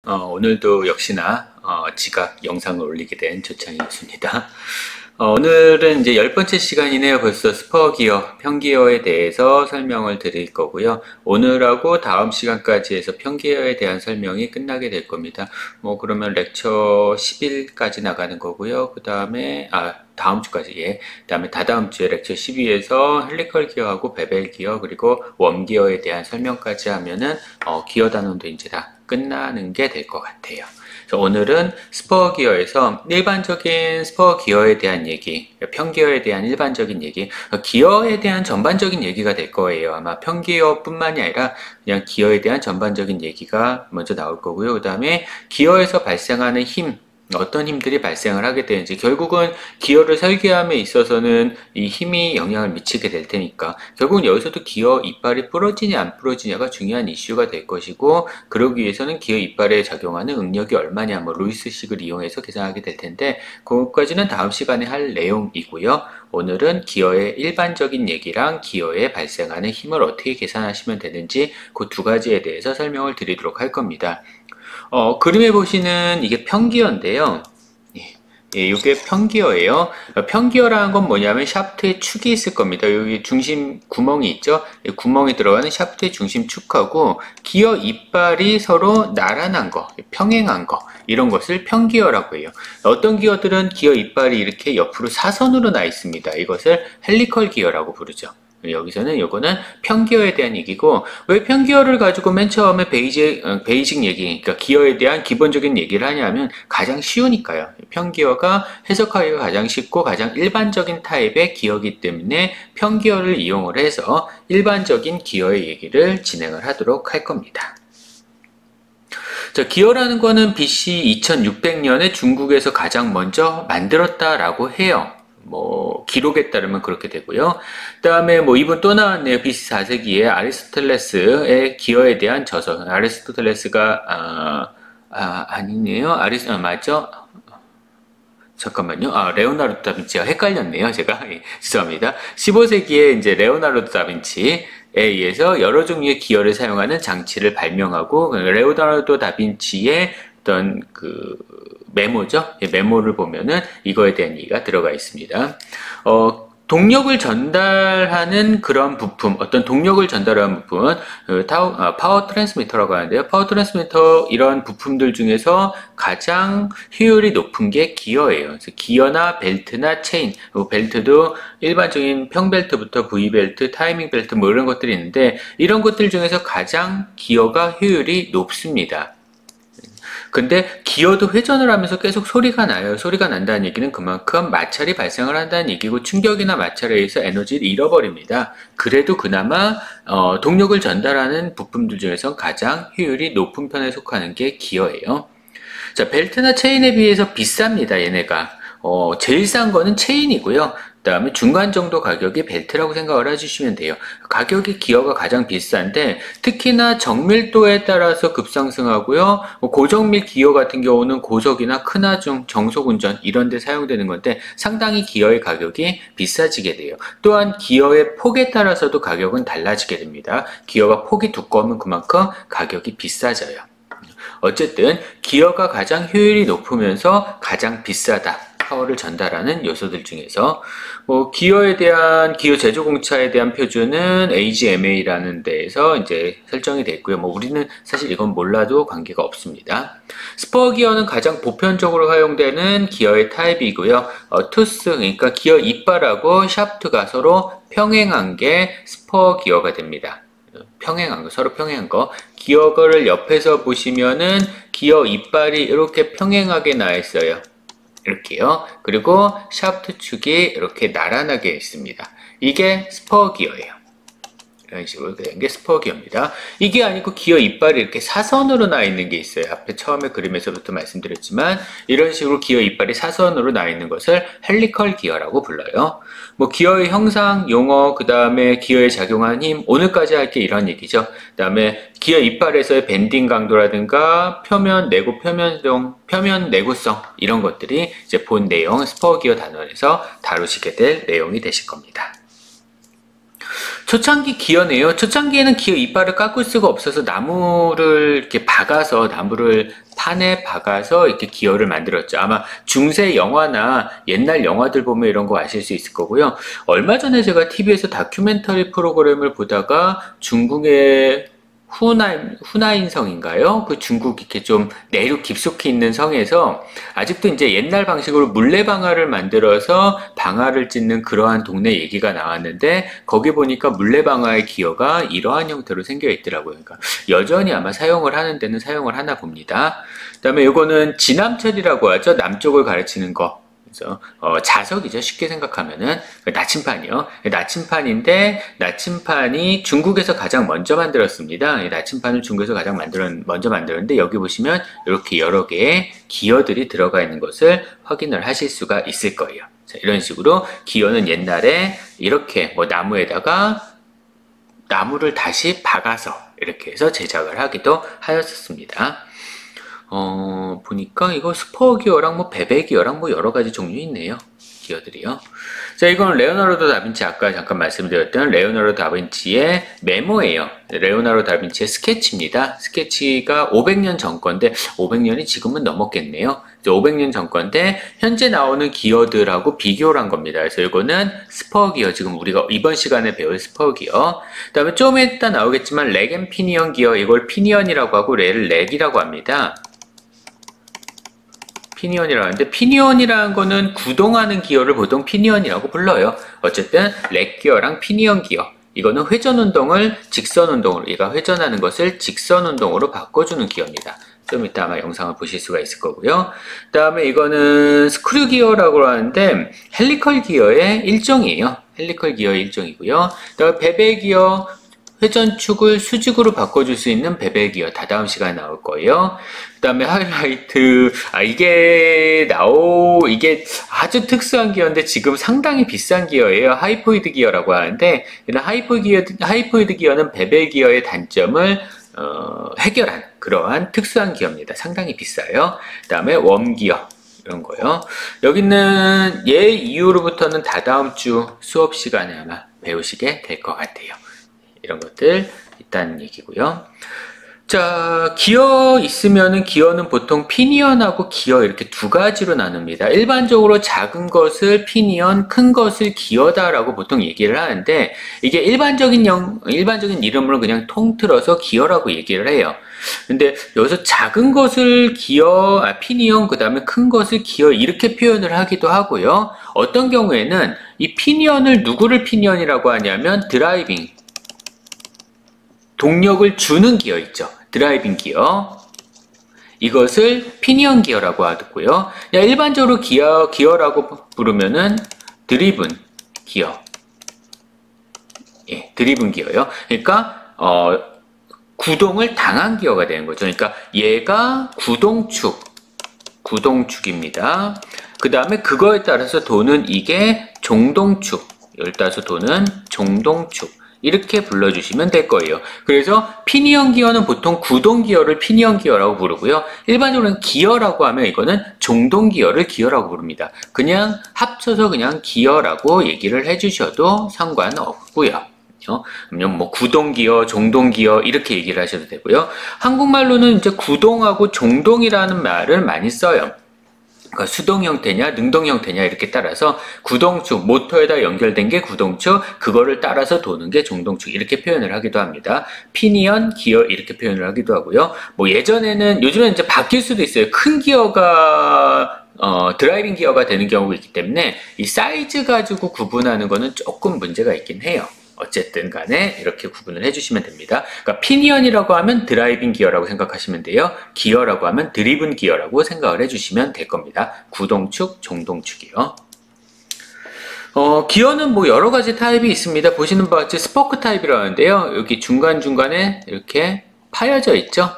오늘도 역시나 지각 영상을 올리게 된 조창이었습니다. 오늘은 이제 10번째 시간이네요. 벌써 스퍼기어, 평기어에 대해서 설명을 드릴 거고요. 오늘하고 다음 시간까지 해서 평기어에 대한 설명이 끝나게 될 겁니다. 그러면 렉처 10일까지 나가는 거고요. 그 다음에, 다음 주까지, 예. 그 다음에 다다음 주에 렉처 12에서 헬리컬 기어하고 베벨 기어, 그리고 웜 기어에 대한 설명까지 하면은, 기어 단원도 이제 다 끝나는 게 될 것 같아요. 오늘은 스퍼 기어에서 일반적인 스퍼 기어에 대한 얘기, 평기어에 대한 일반적인 얘기, 기어에 대한 전반적인 얘기가 될 거예요. 아마 평기어뿐만이 아니라 그냥 기어에 대한 전반적인 얘기가 먼저 나올 거고요. 그 다음에 기어에서 발생하는 힘, 어떤 힘들이 발생을 하게 되는지, 결국은 기어를 설계함에 있어서는 이 힘이 영향을 미치게 될 테니까 결국은 여기서도 기어 이빨이 부러지냐 안 부러지냐가 중요한 이슈가 될 것이고, 그러기 위해서는 기어 이빨에 작용하는 응력이 얼마냐, 루이스식을 이용해서 계산하게 될 텐데, 그것까지는 다음 시간에 할 내용이고요. 오늘은 기어의 일반적인 얘기랑 기어에 발생하는 힘을 어떻게 계산하시면 되는지 그 두 가지에 대해서 설명을 드리도록 할 겁니다. 그림에 보시는 이게 평기어인데요. 이게 평기어예요. 평기어라는 건 뭐냐면 샤프트에 축이 있을 겁니다. 여기 중심 구멍이 있죠. 구멍이 들어가는 샤프트의 중심 축하고 기어 이빨이 서로 나란한 거, 평행한 거, 이런 것을 평기어라고 해요. 어떤 기어들은 기어 이빨이 이렇게 옆으로 사선으로 나 있습니다. 이것을 헬리컬 기어라고 부르죠. 여기서는 요거는 평기어에 대한 얘기고, 왜 평기어를 가지고 맨 처음에 베이직 얘기, 그러니까 기어에 대한 기본적인 얘기를 하냐면 가장 쉬우니까요. 평기어가 해석하기가 가장 쉽고 가장 일반적인 타입의 기어이기 때문에 평기어를 이용을 해서 일반적인 기어의 얘기를 진행을 하도록 할 겁니다. 자, 기어라는 거는 BC 2600년에 중국에서 가장 먼저 만들었다라고 해요. 기록에 따르면 그렇게 되고요. 그 다음에 이분 또 나왔네요. BC 4세기에 아리스토텔레스의 기어에 대한 저서. 아리스토텔레스가, 아니네요. 맞죠? 잠깐만요. 레오나르도 다빈치가 헷갈렸네요. 제가. 죄송합니다. 15세기에 이제 레오나르도 다빈치에 의해서 여러 종류의 기어를 사용하는 장치를 발명하고, 레오나르도 다빈치의 어떤 메모죠. 메모를 보면은 이거에 대한 얘기가 들어가 있습니다. 동력을 전달하는 그런 부품, 어떤 동력을 전달하는 부품은 파워 트랜스미터라고 하는데요. 파워 트랜스미터 이런 부품들 중에서 가장 효율이 높은 게 기어예요. 그래서 기어나 벨트나 체인, 벨트도 일반적인 평벨트부터 V벨트, 타이밍 벨트 이런 것들이 있는데, 이런 것들 중에서 가장 기어가 효율이 높습니다. 근데 기어도 회전을 하면서 계속 소리가 나요. 소리가 난다는 얘기는 그만큼 마찰이 발생을 한다는 얘기고, 충격이나 마찰에 의해서 에너지를 잃어버립니다. 그래도 그나마 동력을 전달하는 부품들 중에서 가장 효율이 높은 편에 속하는 게 기어예요. 자, 벨트나 체인에 비해서 비쌉니다. 얘네가. 제일 싼 거는 체인이고요. 그 다음에 중간 정도 가격이 벨트라고 생각을 해주시면 돼요. 가격이 기어가 가장 비싼데, 특히나 정밀도에 따라서 급상승하고요. 고정밀 기어 같은 경우는 고속이나 크나중, 정속운전 이런 데 사용되는 건데 상당히 기어의 가격이 비싸지게 돼요. 또한 기어의 폭에 따라서도 가격은 달라지게 됩니다. 기어가 폭이 두꺼우면 그만큼 가격이 비싸져요. 어쨌든 기어가 가장 효율이 높으면서 가장 비싸다. 파워를 전달하는 요소들 중에서 기어 제조공차에 대한 표준은 AGMA라는 데에서 이제 설정이 됐고요. 우리는 사실 이건 몰라도 관계가 없습니다. 스퍼 기어는 가장 보편적으로 사용되는 기어의 타입이고요. 투스, 그러니까 기어 이빨하고 샤프트가 서로 평행한 게 스퍼 기어가 됩니다. 서로 평행한 거. 기어를 옆에서 보시면은 기어 이빨이 이렇게 평행하게 나 있어요. 이렇게요. 그리고 샤프트 축이 이렇게 나란하게 있습니다. 이게 스퍼 기어예요. 이런 식으로 된 게 스퍼 기어입니다. 이게 아니고 기어 이빨이 이렇게 사선으로 나 있는 게 있어요. 앞에 처음에 그림에서부터 말씀드렸지만, 이런 식으로 기어 이빨이 사선으로 나 있는 것을 헬리컬 기어라고 불러요. 기어의 형상, 용어, 그 다음에 기어에 작용한 힘, 오늘까지 할 게 이런 얘기죠. 그 다음에 기어 이빨에서의 밴딩 강도라든가 표면 내구성 이런 것들이 이제 본 내용, 스퍼 기어 단원에서 다루시게 될 내용이 되실 겁니다. 초창기 기어네요. 초창기에는 기어 이빨을 깎을 수가 없어서 나무를 이렇게 박아서 나무를 판에 박아서 이렇게 기어를 만들었죠. 아마 중세 영화나 옛날 영화들 보면 이런 거 아실 수 있을 거고요. 얼마 전에 제가 TV에서 다큐멘터리 프로그램을 보다가 중국의 후나인 성인가요? 그 중국 이렇게 좀 내륙 깊숙이 있는 성에서 아직도 이제 옛날 방식으로 물레방아를 만들어서 방아를 찢는 그러한 동네 얘기가 나왔는데 거기 보니까 물레방아의 기어가 이러한 형태로 생겨 있더라고요. 그러니까 여전히 아마 사용을 하는 데는 사용을 하나 봅니다. 그다음에 이거는 지남철이라고 하죠. 남쪽을 가르치는 거. 그래서 자석이죠. 쉽게 생각하면은 나침판이요. 나침판인데 나침판이 중국에서 가장 먼저 만들었습니다. 나침판을 중국에서 가장 먼저 만들었는데 여기 보시면 이렇게 여러 개의 기어들이 들어가 있는 것을 확인을 하실 수가 있을 거예요. 자, 이런 식으로 기어는 옛날에 이렇게 뭐 나무에다가 나무를 다시 박아서 이렇게 해서 제작을 하기도 하였었습니다. 보니까 이거 스포 기어랑 뭐 베베 기어랑 뭐 여러 가지 종류 있네요. 기어들이요. 자, 이건 레오나르도 다빈치 아까 잠깐 말씀드렸던 레오나르도 다빈치의 메모예요. 레오나르도 다빈치의 스케치입니다. 스케치가 500년 전 건데 500년이 지금은 넘었겠네요. 500년 전 건데 현재 나오는 기어들하고 비교를 한 겁니다. 그래서 이거는 스퍼 기어, 지금 우리가 이번 시간에 배울 스퍼 기어. 그 다음에 좀 이따 나오겠지만 렉 앤 피니언 기어, 이걸 피니언이라고 하고 레를 렉이라고 합니다. 피니언이라고 하는데 피니언이라는 거는 구동하는 기어를 보통 피니언이라고 불러요. 어쨌든 렉 기어랑 피니언 기어, 이거는 회전 운동을 직선 운동으로, 얘가 회전하는 것을 직선 운동으로 바꿔주는 기어입니다. 좀 이따 아마 영상을 보실 수가 있을 거고요. 그 다음에 이거는 스크류 기어라고 하는데 헬리컬 기어의 일종이에요. 헬리컬 기어의 일종이고요. 그 다음에 베베 기어, 회전축을 수직으로 바꿔줄 수 있는 베베 기어, 다다음 시간에 나올 거예요. 그 다음에 하이라이트, 이게 아주 특수한 기어인데 지금 상당히 비싼 기어예요. 하이포이드 기어라고 하는데, 이런 하이포이드 기어는 베베 기어의 단점을 해결한 그러한 특수한 기어입니다. 상당히 비싸요. 그 다음에 웜 기어, 이런 거요. 여기는 얘 이후로부터는 다다음 주 수업 시간에 아마 배우시게 될 것 같아요. 이런 것들 있다는 얘기고요. 자, 기어 있으면은 기어는 보통 피니언하고 기어 이렇게 두 가지로 나눕니다. 일반적으로 작은 것을 피니언, 큰 것을 기어다라고 보통 얘기를 하는데 이게 일반적인 이름으로 그냥 통틀어서 기어라고 얘기를 해요. 근데 여기서 작은 것을 피니언, 그 다음에 큰 것을 기어 이렇게 표현을 하기도 하고요. 어떤 경우에는 이 피니언을 누구를 피니언이라고 하냐면 드라이빙, 동력을 주는 기어 있죠. 드라이빙 기어. 이것을 피니언 기어라고 하고요. 일반적으로 기어라고 부르면은 드리븐 기어. 예, 드리븐 기어요. 그러니까 구동을 당한 기어가 되는 거죠. 그러니까 얘가 구동축입니다. 그 다음에 그거에 따라서 도는 이게 종동축. 여기 따라서 도는 종동축. 이렇게 불러주시면 될 거예요. 그래서 피니언 기어는 보통 구동 기어를 피니언 기어라고 부르고요. 일반적으로는 기어라고 하면 이거는 종동 기어를 기어라고 부릅니다. 그냥 합쳐서 그냥 기어라고 얘기를 해주셔도 상관없고요. 그러면 뭐 구동 기어, 종동 기어 이렇게 얘기를 하셔도 되고요. 한국말로는 이제 구동하고 종동이라는 말을 많이 써요. 그러니까 수동 형태냐 능동 형태냐 이렇게 따라서 구동축, 모터에다 연결된 게 구동축, 그거를 따라서 도는 게 종동축 이렇게 표현을 하기도 합니다. 피니언, 기어 이렇게 표현을 하기도 하고요. 뭐 요즘에는 이제 바뀔 수도 있어요. 큰 기어가 드라이빙 기어가 되는 경우가 있기 때문에 이 사이즈 가지고 구분하는 거는 조금 문제가 있긴 해요. 어쨌든 간에 이렇게 구분을 해주시면 됩니다. 그러니까 피니언이라고 하면 드라이빙 기어라고 생각하시면 돼요. 기어라고 하면 드리븐 기어라고 생각을 해주시면 될 겁니다. 구동축, 종동축이요. 기어는 뭐 여러 가지 타입이 있습니다. 보시는 바와 같이 스포크 타입이라고 하는데요. 여기 중간중간에 이렇게 파여져 있죠?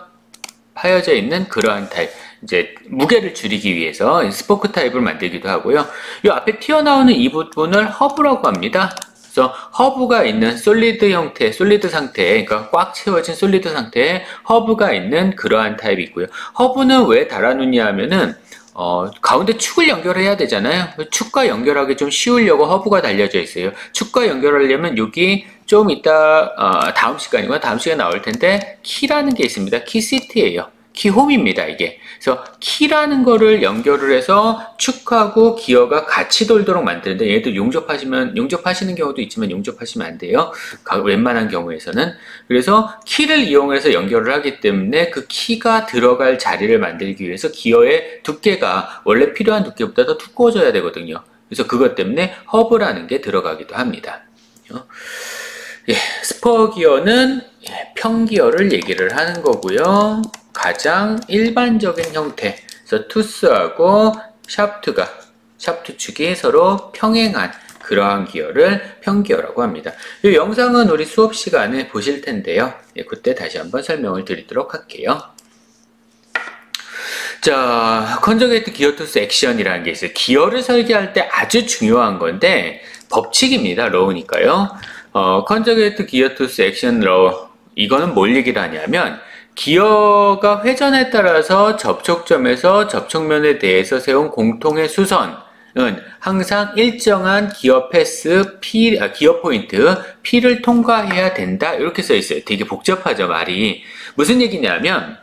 파여져 있는 그러한 타입. 이제 무게를 줄이기 위해서 스포크 타입을 만들기도 하고요. 이 앞에 튀어나오는 이 부분을 허브라고 합니다. 그래서 허브가 있는 솔리드 형태, 솔리드 상태, 그러니까 꽉 채워진 솔리드 상태에 허브가 있는 그러한 타입이 있고요. 허브는 왜 달아놓냐 하면은 가운데 축을 연결해야 되잖아요. 축과 연결하기 좀 쉬우려고 허브가 달려져 있어요. 축과 연결하려면 여기 좀 이따 다음 시간에 나올 텐데 키라는 게 있습니다. 키 시트예요. 키홈입니다, 이게. 그래서 키라는 거를 연결을 해서 축하고 기어가 같이 돌도록 만드는데, 얘도 용접하시는 경우도 있지만 용접하시면 안 돼요. 웬만한 경우에서는. 그래서 키를 이용해서 연결을 하기 때문에 그 키가 들어갈 자리를 만들기 위해서 기어의 두께가 원래 필요한 두께보다 더 두꺼워져야 되거든요. 그래서 그것 때문에 허브라는 게 들어가기도 합니다. 예, 스퍼 기어는 평기어를 얘기를 하는 거고요. 가장 일반적인 형태, 그래서 투스하고 샤프트 축이 서로 평행한 그러한 기어를 평기어라고 합니다. 이 영상은 우리 수업 시간에 보실 텐데요. 예, 그때 다시 한번 설명을 드리도록 할게요. 자, 컨저게이트 기어 투스 액션이라는 게 있어요. 기어를 설계할 때 아주 중요한 건데 법칙입니다. 러우니까요. 컨저게이트 기어 투스 액션 러우, 이거는 뭘 얘기를 하냐면 기어가 회전에 따라서 접촉점에서 접촉면에 대해서 세운 공통의 수선은 항상 일정한 기어 패스 기어 포인트 P를 통과해야 된다, 이렇게 써 있어요. 되게 복잡하죠, 말이. 무슨 얘기냐면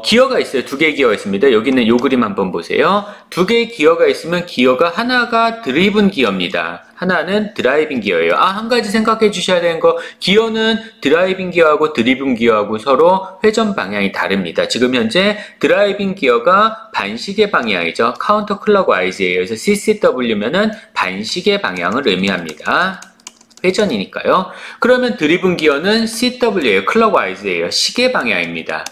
기어가 있어요. 두 개의 기어가 있습니다. 여기는 요 그림 한번 보세요. 두 개의 기어가 있으면 기어가 하나가 드리븐 기어입니다. 하나는 드라이빙 기어예요. 한 가지 생각해 주셔야 되는 거, 기어는 드라이빙 기어하고 드리븐 기어하고 서로 회전 방향이 다릅니다. 지금 현재 드라이빙 기어가 반시계 방향이죠. 카운터 클럭와이즈예요. 그래서 CCW면은 반시계 방향을 의미합니다. 회전이니까요. 그러면 드리븐 기어는 CW예요. 클럭와이즈예요. 시계 방향입니다.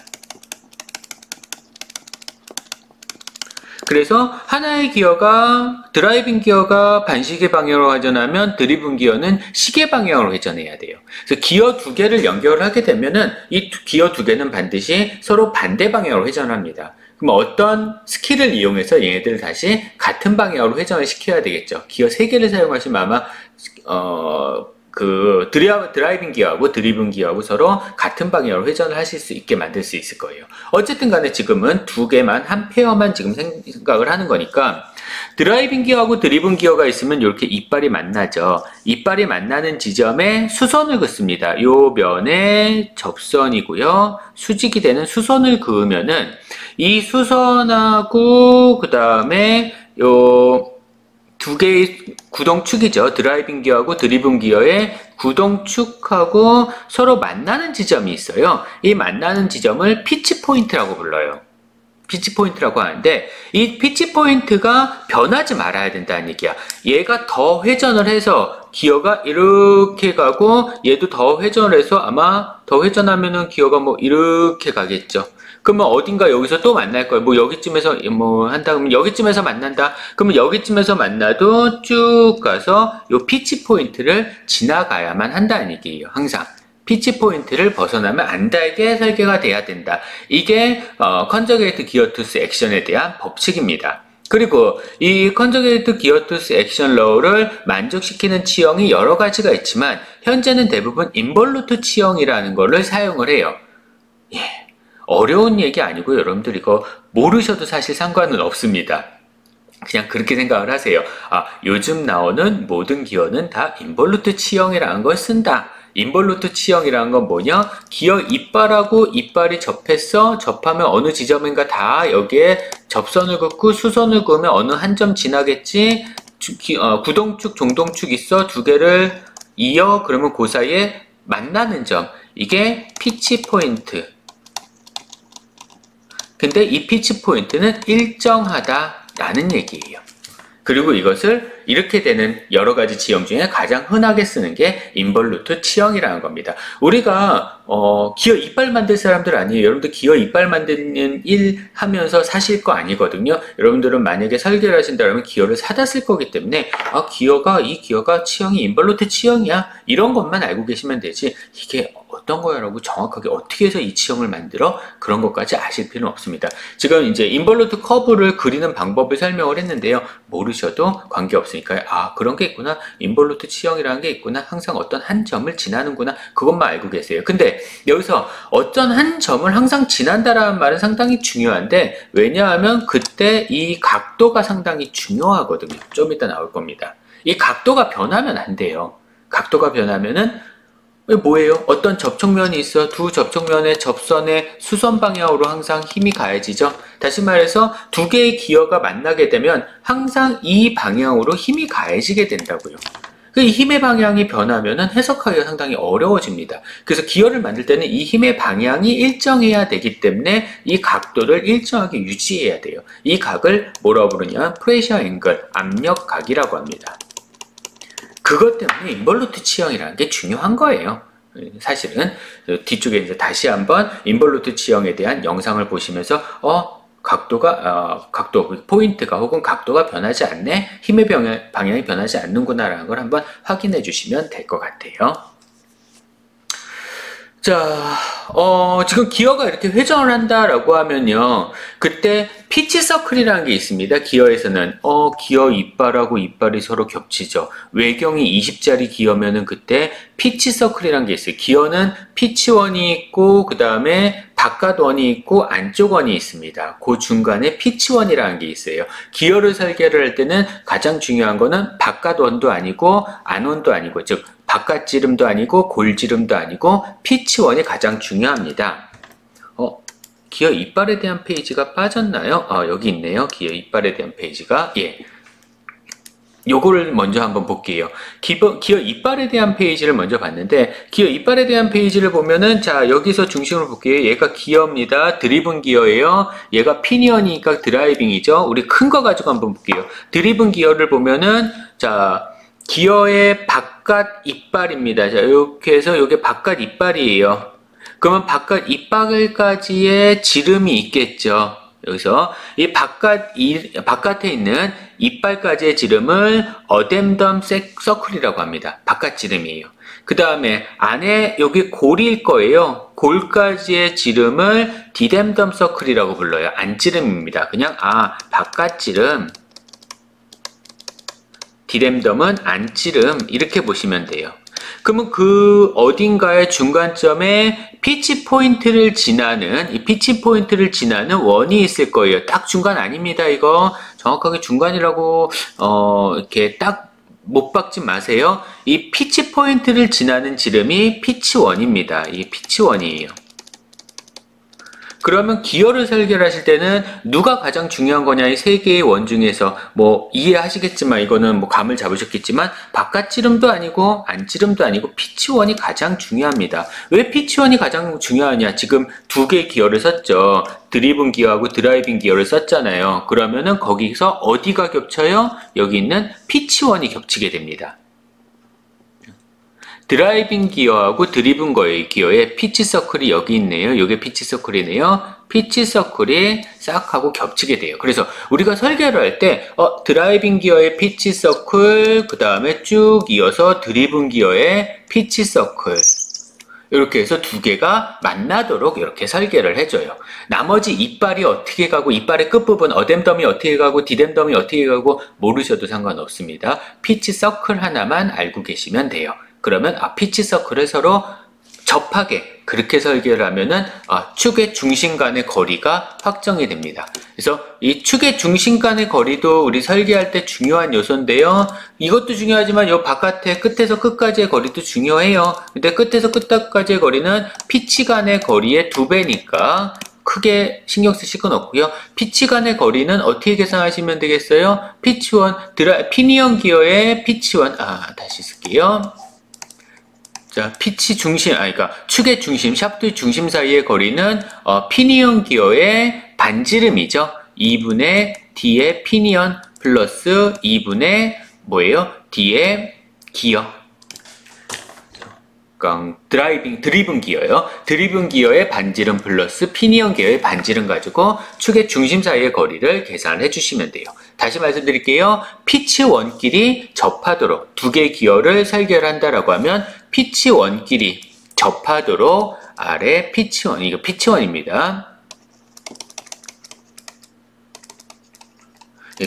그래서 하나의 기어가 드라이빙 기어가 반시계 방향으로 회전하면 드리븐 기어는 시계 방향으로 회전해야 돼요. 그래서 기어 두 개를 연결하게 되면은 이 기어 두 개는 반드시 서로 반대 방향으로 회전합니다. 그럼 어떤 스킬을 이용해서 얘네들을 다시 같은 방향으로 회전을 시켜야 되겠죠. 기어 세 개를 사용하시면 아마 드라이빙 기어하고 드리븐 기어하고 서로 같은 방향으로 회전을 하실 수 있게 만들 수 있을 거예요. 어쨌든 간에 지금은 두 개만, 한 페어만 지금 생각을 하는 거니까, 드라이빙 기어하고 드리븐 기어가 있으면 이렇게 이빨이 만나죠. 이빨이 만나는 지점에 수선을 긋습니다. 요 면에 접선이고요. 수직이 되는 수선을 그으면은 이 수선하고 그 다음에 요 두 개의 구동축이죠. 드라이빙 기어하고 드리븐 기어의 구동축하고 서로 만나는 지점이 있어요. 이 만나는 지점을 피치 포인트라고 불러요. 피치 포인트라고 하는데, 이 피치 포인트가 변하지 말아야 된다는 얘기야. 얘가 더 회전을 해서 기어가 이렇게 가고, 얘도 더 회전을 해서 아마 더 회전하면은 기어가 뭐 이렇게 가겠죠. 그러면 어딘가 여기서 또 만날 거예요. 뭐 여기쯤에서 뭐 한다 그러면 여기쯤에서 만난다. 그러면 여기쯤에서 만나도 쭉 가서 요 피치 포인트를 지나가야만 한다는 얘기예요. 항상 피치 포인트를 벗어나면 안 닿게 설계가 돼야 된다. 이게 컨저게이트 기어 투스 액션에 대한 법칙입니다. 그리고 이 컨저게이트 기어 투스 액션 러우를 만족시키는 치형이 여러 가지가 있지만 현재는 대부분 인볼루트 치형이라는 거를 사용을 해요. 예. 어려운 얘기 아니고 여러분들 이거 모르셔도 사실 상관은 없습니다. 그냥 그렇게 생각을 하세요. 요즘 나오는 모든 기어는 다 인볼루트 치형이라는 걸 쓴다. 인볼루트 치형이라는 건 뭐냐? 기어 이빨하고 이빨이 접해서 접하면 어느 지점인가 다 여기에 접선을 긋고 수선을 그으면 어느 한 점 지나겠지. 구동축, 종동축 있어. 두 개를 이어. 그러면 그 사이에 만나는 점. 이게 피치 포인트. 근데 이 피치 포인트는 일정하다라는 얘기예요. 그리고 이것을 이렇게 되는 여러 가지 지형 중에 가장 흔하게 쓰는 게 인볼루트 치형이라는 겁니다. 우리가 기어 이빨 만들 사람들 아니에요. 여러분들 기어 이빨 만드는 일 하면서 사실 거 아니거든요. 여러분들은 만약에 설계를 하신다면 기어를 사다 쓸 거기 때문에 이 기어가 치형이 인볼루트 치형이야, 이런 것만 알고 계시면 되지 이게 어떤 거야라고 정확하게 어떻게 해서 이 치형을 만들어, 그런 것까지 아실 필요는 없습니다. 지금 이제 인볼루트 커브를 그리는 방법을 설명을 했는데요. 모르셔도 관계없으니까 그런 게 있구나, 인볼루트 치형이라는 게 있구나, 항상 어떤 한 점을 지나는구나, 그것만 알고 계세요. 근데 여기서 어떤 한 점을 항상 지난다라는 말은 상당히 중요한데, 왜냐하면 그때 이 각도가 상당히 중요하거든요. 좀 이따 나올 겁니다. 이 각도가 변하면 안 돼요. 각도가 변하면은 뭐예요? 어떤 접촉면이 있어. 두 접촉면의 접선의 수선 방향으로 항상 힘이 가해지죠. 다시 말해서 두 개의 기어가 만나게 되면 항상 이 방향으로 힘이 가해지게 된다고요. 이 힘의 방향이 변하면 해석하기가 상당히 어려워집니다. 그래서 기어를 만들 때는 이 힘의 방향이 일정해야 되기 때문에 이 각도를 일정하게 유지해야 돼요. 이 각을 뭐라고 부르냐? 프레셔 앵글, 압력각이라고 합니다. 그것 때문에 인벌루트 치형이라는 게 중요한 거예요. 사실은 뒤쪽에 이제 다시 한번 인벌루트 치형에 대한 영상을 보시면서 각도 포인트가 혹은 각도가 변하지 않네, 힘의 방향이 변하지 않는구나라는 걸 한번 확인해 주시면 될 것 같아요. 자, 지금 기어가 이렇게 회전을 한다라고 하면요, 그때 피치 서클이라는 게 있습니다. 기어에서는 기어 이빨하고 이빨이 서로 겹치죠. 외경이 20짜리 기어면은 그때 피치 서클이라는 게 있어요. 기어는 피치 원이 있고 그 다음에 바깥 원이 있고 안쪽 원이 있습니다. 그 중간에 피치 원이라는 게 있어요. 기어를 설계를 할 때는 가장 중요한 거는 바깥 원도 아니고 안 원도 아니고, 즉 바깥 지름도 아니고 골 지름도 아니고 피치원이 가장 중요합니다. 기어 이빨에 대한 페이지가 빠졌나요? 여기 있네요. 기어 이빨에 대한 페이지가. 예. 요거를 먼저 한번 볼게요. 기어 이빨에 대한 페이지를 먼저 봤는데, 기어 이빨에 대한 페이지를 보면은, 자, 여기서 중심을 볼게요. 얘가 기어입니다. 드리븐 기어예요. 얘가 피니언이니까 드라이빙이죠. 우리 큰 거 가지고 한번 볼게요. 드리븐 기어를 보면은, 자, 기어의 바깥 이빨입니다. 자, 이렇게 해서 이게 바깥 이빨이에요. 그러면 바깥 이빨까지의 지름이 있겠죠. 여기서 이 바깥에 있는 이빨까지의 지름을 어댐덤 서클이라고 합니다. 바깥 지름이에요. 그 다음에 안에 여기 골일 거예요. 골까지의 지름을 디댐덤 서클이라고 불러요. 안지름입니다. 그냥 바깥 지름, 디램덤은 안지름, 이렇게 보시면 돼요. 그러면 그 어딘가의 중간점에 피치 포인트를 지나는, 이 피치 포인트를 지나는 원이 있을 거예요. 딱 중간 아닙니다. 이거 정확하게 중간이라고 이렇게 딱 못 박지 마세요. 이 피치 포인트를 지나는 지름이 피치원입니다. 이게 피치원이에요. 그러면 기어를 설계하실 때는 누가 가장 중요한 거냐, 이 세 개의 원 중에서 뭐 이해하시겠지만, 이거는 뭐 감을 잡으셨겠지만, 바깥 지름도 아니고 안 지름도 아니고 피치원이 가장 중요합니다. 왜 피치원이 가장 중요하냐? 지금 두 개의 기어를 썼죠. 드리븐 기어하고 드라이빙 기어를 썼잖아요. 그러면은 거기서 어디가 겹쳐요? 여기 있는 피치원이 겹치게 됩니다. 드라이빙 기어하고 드리븐 기어의 피치 서클이 여기 있네요. 이게 피치 서클이네요. 피치 서클이 싹 하고 겹치게 돼요. 그래서 우리가 설계를 할 때 드라이빙 기어의 피치 서클, 그 다음에 쭉 이어서 드리븐 기어의 피치 서클, 이렇게 해서 두 개가 만나도록 이렇게 설계를 해줘요. 나머지 이빨이 어떻게 가고, 이빨의 끝부분 어댐덤이 어떻게 가고 디댐덤이 어떻게 가고 모르셔도 상관없습니다. 피치 서클 하나만 알고 계시면 돼요. 그러면 피치 서클을 서로 접하게 그렇게 설계를 하면은 축의 중심 간의 거리가 확정이 됩니다. 그래서 이 축의 중심 간의 거리도 우리 설계할 때 중요한 요소인데요. 이것도 중요하지만 이 바깥에 끝에서 끝까지의 거리도 중요해요. 근데 끝에서 끝까지의 거리는 피치 간의 거리의 2배니까 크게 신경 쓰실 건 없고요. 피치 간의 거리는 어떻게 계산하시면 되겠어요? 피치원, 피니언 기어의 피치원, 다시 쓸게요. 자, 피치 중심, 그러니까 축의 중심, 샤프트의 중심 사이의 거리는 피니언 기어의 반지름이죠. 2분의 D의 피니언 플러스 2분의 뭐예요? D의 기어. 그러니까 드리븐 기어요. 드리븐 기어의 반지름 플러스 피니언 기어의 반지름 가지고 축의 중심 사이의 거리를 계산해 주시면 돼요. 다시 말씀드릴게요. 피치 원끼리 접하도록 두 개의 기어를 설계를 한다라고 하면 피치 원끼리 접하도록 아래 피치원, 이거 피치원입니다.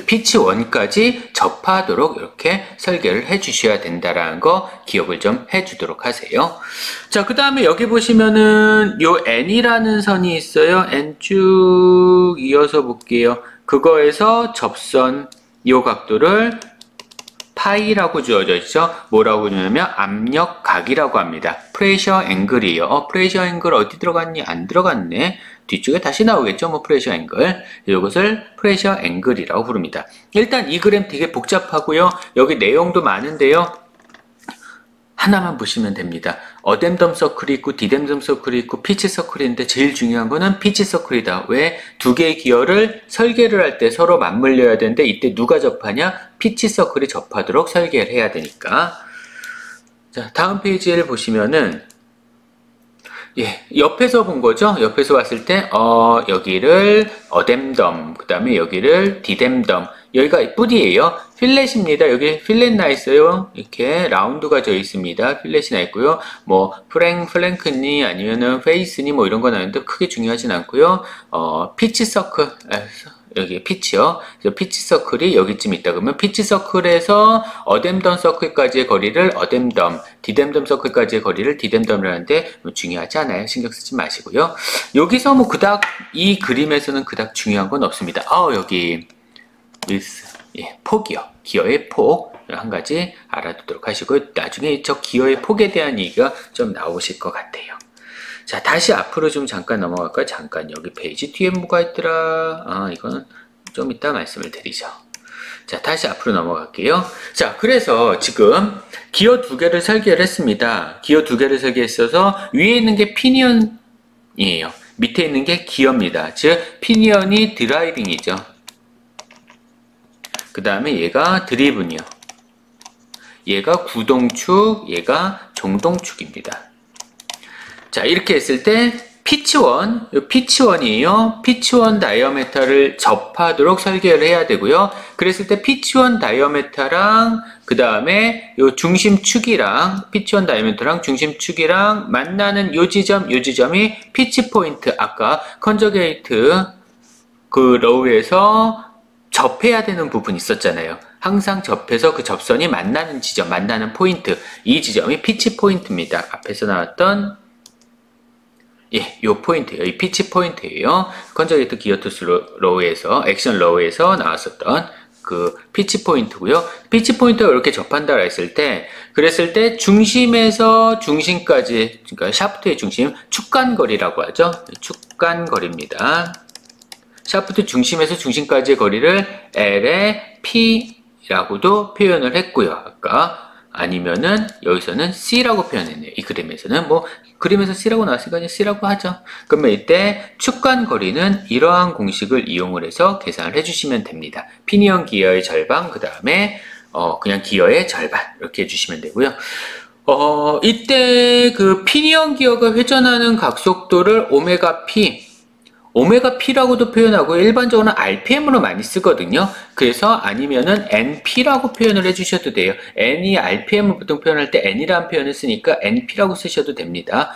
피치원까지 접하도록 이렇게 설계를 해 주셔야 된다라는 거 기억을 좀 해 주도록 하세요. 자, 그 다음에 여기 보시면은 요 N이라는 선이 있어요. N 쭉 이어서 볼게요. 그거에서 접선 요 각도를 파이라고 주어져 있죠. 뭐라고 주냐면 압력각이라고 합니다. 프레셔 앵글이에요. 프레셔 앵글 어디 들어갔니? 안 들어갔네. 뒤쪽에 다시 나오겠죠. 뭐 프레셔 앵글. 이것을 프레셔 앵글이라고 부릅니다. 일단 이 그램 되게 복잡하고요. 여기 내용도 많은데요. 하나만 보시면 됩니다. 어댐덤 서클이 있고 디댐덤 서클이 있고 피치 서클인데 제일 중요한 거는 피치 서클이다. 왜? 두 개의 기어를 설계를 할 때 서로 맞물려야 되는데 이때 누가 접하냐? 피치 서클이 접하도록 설계를 해야 되니까. 자, 다음 페이지를 보시면은 옆에서 본 거죠? 옆에서 봤을 때, 여기를 어댐덤, 그 다음에 여기를 디댐덤, 여기가 뿔이에요. 필렛입니다. 여기 필렛 나 있어요. 이렇게 라운드가 져 있습니다. 필렛이 나 있고요. 뭐, 플랭크니 아니면은 페이스니 뭐 이런 거 나는데 크게 중요하진 않고요. 피치 서클, 여기 피치요. 그래서 피치 서클이 여기쯤 있다 그러면 피치 서클에서 어댐덤 서클까지의 거리를 어댐덤, 디댐덤 서클까지의 거리를 디댐덤이라는데 뭐 중요하지 않아요. 신경 쓰지 마시고요. 여기서 뭐 그닥 이 그림에서는 그닥 중요한 건 없습니다. 여기 폭이요. 기어의 폭 한 가지 알아두도록 하시고요. 나중에 저 기어의 폭에 대한 얘기가 좀 나오실 것 같아요. 자, 다시 앞으로 좀 잠깐 넘어갈까요? 잠깐 여기 페이지 뒤에 뭐가 있더라? 이건 좀 이따 말씀을 드리죠. 자, 다시 앞으로 넘어갈게요. 자, 그래서 지금 기어 두 개를 설계를 했습니다. 기어 두 개를 설계했어서 위에 있는 게 피니언이에요. 밑에 있는 게 기어입니다. 즉, 피니언이 드라이빙이죠. 그 다음에 얘가 드리븐이요. 얘가 구동축, 얘가 종동축입니다. 자, 이렇게 했을 때 피치1이에요. 피치1 다이어메타를 접하도록 설계를 해야 되고요. 그랬을 때 피치1 다이어메타랑 그 다음에 요 중심축이랑 피치1 다이어메타랑 중심축이랑 만나는 요 지점이 피치 포인트. 아까 컨저게이트 그 로우에서 접해야 되는 부분 있었잖아요. 항상 접해서 그 접선이 만나는 지점, 만나는 포인트. 이 지점이 피치 포인트입니다. 앞에서 나왔던 요 포인트예요. 이 피치 포인트예요. 컨저게이트 기어투스 로우에서 액션 로우에서 나왔었던 그 피치 포인트고요. 피치 포인트가 이렇게 접한다고 했을 때, 그랬을 때 중심에서 중심까지, 그러니까 샤프트의 중심, 축간거리라고 하죠. 축간거리입니다. 샤프트 중심에서 중심까지의 거리를 L의 P라고도 표현을 했고요. 아까 아니면은 여기서는 C라고 표현했네요. 이 그림에서는 뭐 그림에서 C라고 나왔으니까 그냥 C라고 하죠. 그러면 이때 축간 거리는 이러한 공식을 이용을 해서 계산을 해주시면 됩니다. 피니언 기어의 절반, 그 다음에 그냥 기어의 절반 이렇게 해주시면 되고요. 이때 그 피니언 기어가 회전하는 각속도를 오메가 P라고도 표현하고 일반적으로는 RPM으로 많이 쓰거든요. 그래서 아니면은 NP라고 표현을 해주셔도 돼요. N이 RPM을 보통 표현할 때 N이라는 표현을 쓰니까 NP라고 쓰셔도 됩니다.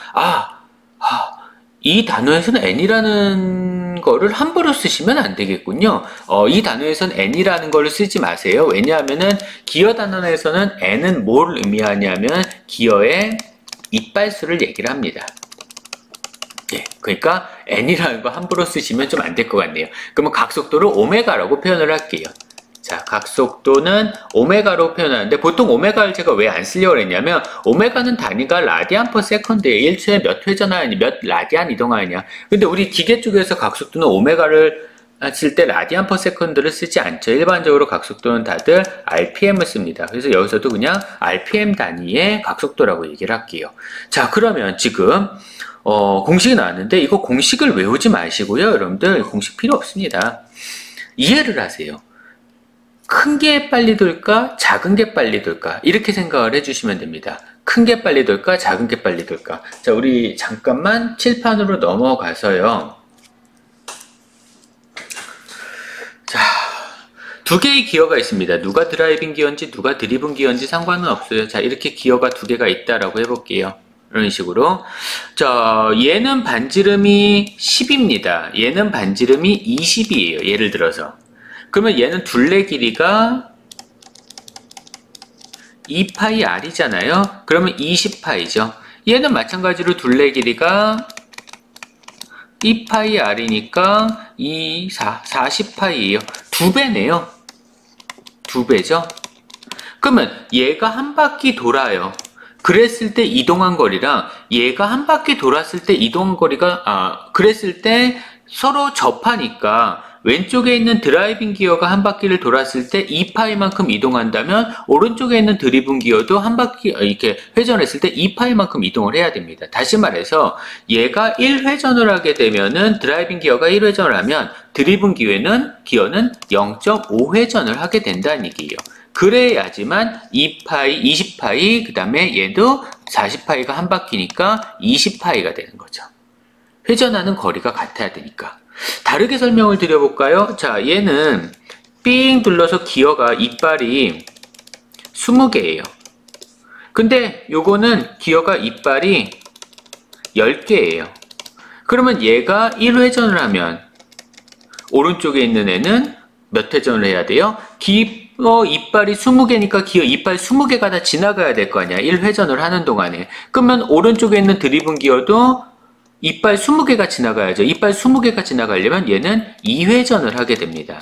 이 단어에서는 N이라는 거를 함부로 쓰시면 안 되겠군요. 이 단어에서는 N이라는 거를 쓰지 마세요. 왜냐하면은 기어 단어에서는 N은 뭘 의미하냐면 기어의 이빨수를 얘기를 합니다. 그러니까 N이라는 거 함부로 쓰시면 좀 안 될 것 같네요. 그러면 각속도를 오메가라고 표현을 할게요. 자, 각속도는 오메가로 표현하는데 보통 오메가를 제가 왜 안 쓰려고 했냐면 오메가는 단위가 라디안 퍼 세컨드에 1초에 몇 회전하느냐, 몇 라디안 이동하느냐. 근데 우리 기계 쪽에서 각속도는 오메가를 쓸 때 라디안 퍼 세컨드를 쓰지 않죠. 일반적으로 각속도는 다들 RPM을 씁니다. 그래서 여기서도 그냥 RPM 단위의 각속도라고 얘기를 할게요. 자, 그러면 지금 공식이 나왔는데 이거 공식을 외우지 마시고요. 여러분들 공식 필요 없습니다. 이해를 하세요. 큰 게 빨리 돌까? 작은 게 빨리 돌까? 이렇게 생각을 해주시면 됩니다. 큰 게 빨리 돌까? 작은 게 빨리 돌까? 자, 우리 잠깐만 칠판으로 넘어가서요. 자, 두 개의 기어가 있습니다. 누가 드라이빙 기어인지 누가 드리븐 기어인지 상관은 없어요. 자, 이렇게 기어가 두 개가 있다라고 해볼게요. 이런 식으로. 자, 얘는 반지름이 10입니다. 얘는 반지름이 20이에요. 예를 들어서. 그러면 얘는 둘레 길이가 2파이 R이잖아요. 그러면 20파이죠. 얘는 마찬가지로 둘레 길이가 2파이 R이니까 40파이예요. 2배네요. 2배죠. 그러면 얘가 한 바퀴 돌아요. 그랬을 때 이동한 거리랑 얘가 한 바퀴 돌았을 때 이동한 거리가 그랬을 때 서로 접하니까 왼쪽에 있는 드라이빙 기어가 한 바퀴를 돌았을 때 2파이만큼 이동한다면 오른쪽에 있는 드리븐 기어도 한 바퀴 이렇게 회전했을 때 2파이만큼 이동을 해야 됩니다. 다시 말해서 얘가 1회전을 하게 되면은 드라이빙 기어가 1회전을 하면 드리븐 기어는 0.5회전을 하게 된다는 얘기예요. 그래야지만 2파이, 20파이, 그 다음에 얘도 40파이가 한 바퀴니까 20파이가 되는 거죠. 회전하는 거리가 같아야 되니까. 다르게 설명을 드려볼까요? 자, 얘는 삥 둘러서 기어가 이빨이 20개예요. 근데 요거는 기어가 이빨이 10개예요. 그러면 얘가 1회전을 하면 오른쪽에 있는 애는 몇 회전을 해야 돼요? 기어 이빨이 20개니까 기어 이빨 20개가 다 지나가야 될 거 아니야. 1회전을 하는 동안에. 그러면 오른쪽에 있는 드리븐 기어도 이빨 20개가 지나가야죠. 이빨 20개가 지나가려면 얘는 2회전을 하게 됩니다.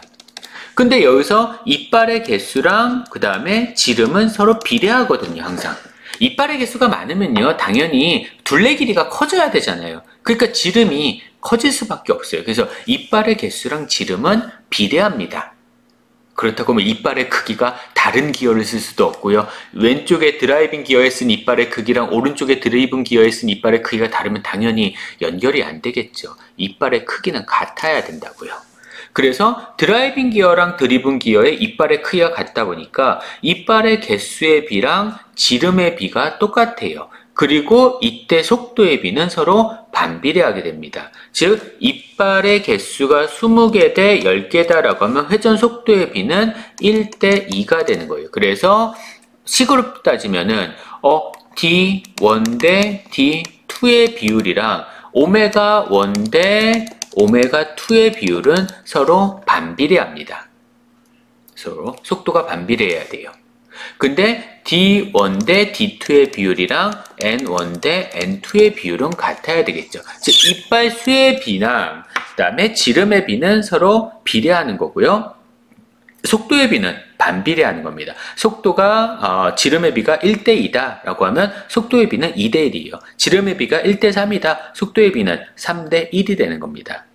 근데 여기서 이빨의 개수랑 그 다음에 지름은 서로 비례하거든요. 항상. 이빨의 개수가 많으면요. 당연히 둘레 길이가 커져야 되잖아요. 그러니까 지름이 커질 수밖에 없어요. 그래서 이빨의 개수랑 지름은 비례합니다. 그렇다고 하면 이빨의 크기가 다른 기어를 쓸 수도 없고요. 왼쪽에 드라이빙 기어에 쓴 이빨의 크기랑 오른쪽에 드리븐 기어에 쓴 이빨의 크기가 다르면 당연히 연결이 안 되겠죠. 이빨의 크기는 같아야 된다고요. 그래서 드라이빙 기어랑 드리븐 기어의 이빨의 크기가 같다 보니까 이빨의 개수의 비랑 지름의 비가 똑같아요. 그리고 이때 속도의 비는 서로 반비례하게 됩니다. 즉 이빨의 개수가 20개 대 10개다라고 하면 회전 속도의 비는 1대 2가 되는 거예요. 그래서 식으로 따지면은 D1 대 D2의 비율이랑 오메가 1 대 오메가 2의 비율은 서로 반비례합니다. 서로 속도가 반비례해야 돼요. 근데 D1 대 D2의 비율이랑 N1 대 N2의 비율은 같아야 되겠죠. 즉 이빨 수의 비나 그 다음에 지름의 비는 서로 비례하는 거고요. 속도의 비는 반비례하는 겁니다. 속도가 지름의 비가 1대 2다 라고 하면 속도의 비는 2대 1이에요. 지름의 비가 1대 3이다. 속도의 비는 3대 1이 되는 겁니다.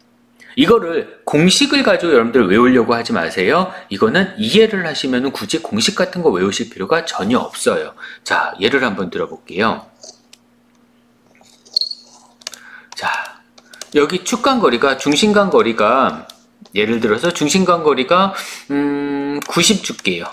이거를 공식을 가지고 여러분들 외우려고 하지 마세요. 이거는 이해를 하시면 굳이 공식 같은 거 외우실 필요가 전혀 없어요. 자, 예를 한번 들어볼게요. 자, 여기 축간거리가 중심간거리가 예를 들어서 중심간거리가 90 줄게요.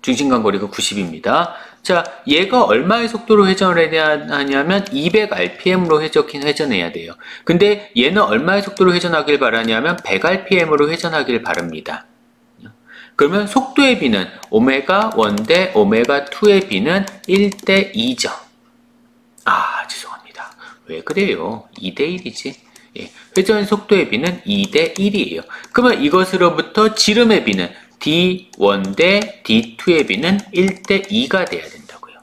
중심간거리가 90입니다. 자, 얘가 얼마의 속도로 회전을 해야 하냐면 200rpm으로 회전해야 돼요. 근데 얘는 얼마의 속도로 회전하길 바라냐면 100rpm으로 회전하길 바랍니다. 그러면 속도의 비는 오메가 1 대 오메가 2의 비는 1대 2죠. 죄송합니다. 왜 그래요? 2대 1이지. 예, 회전 속도의 비는 2대 1이에요. 그러면 이것으로부터 지름의 비는 D1 대 D2의 비는 1대 2가 돼야 된다고요.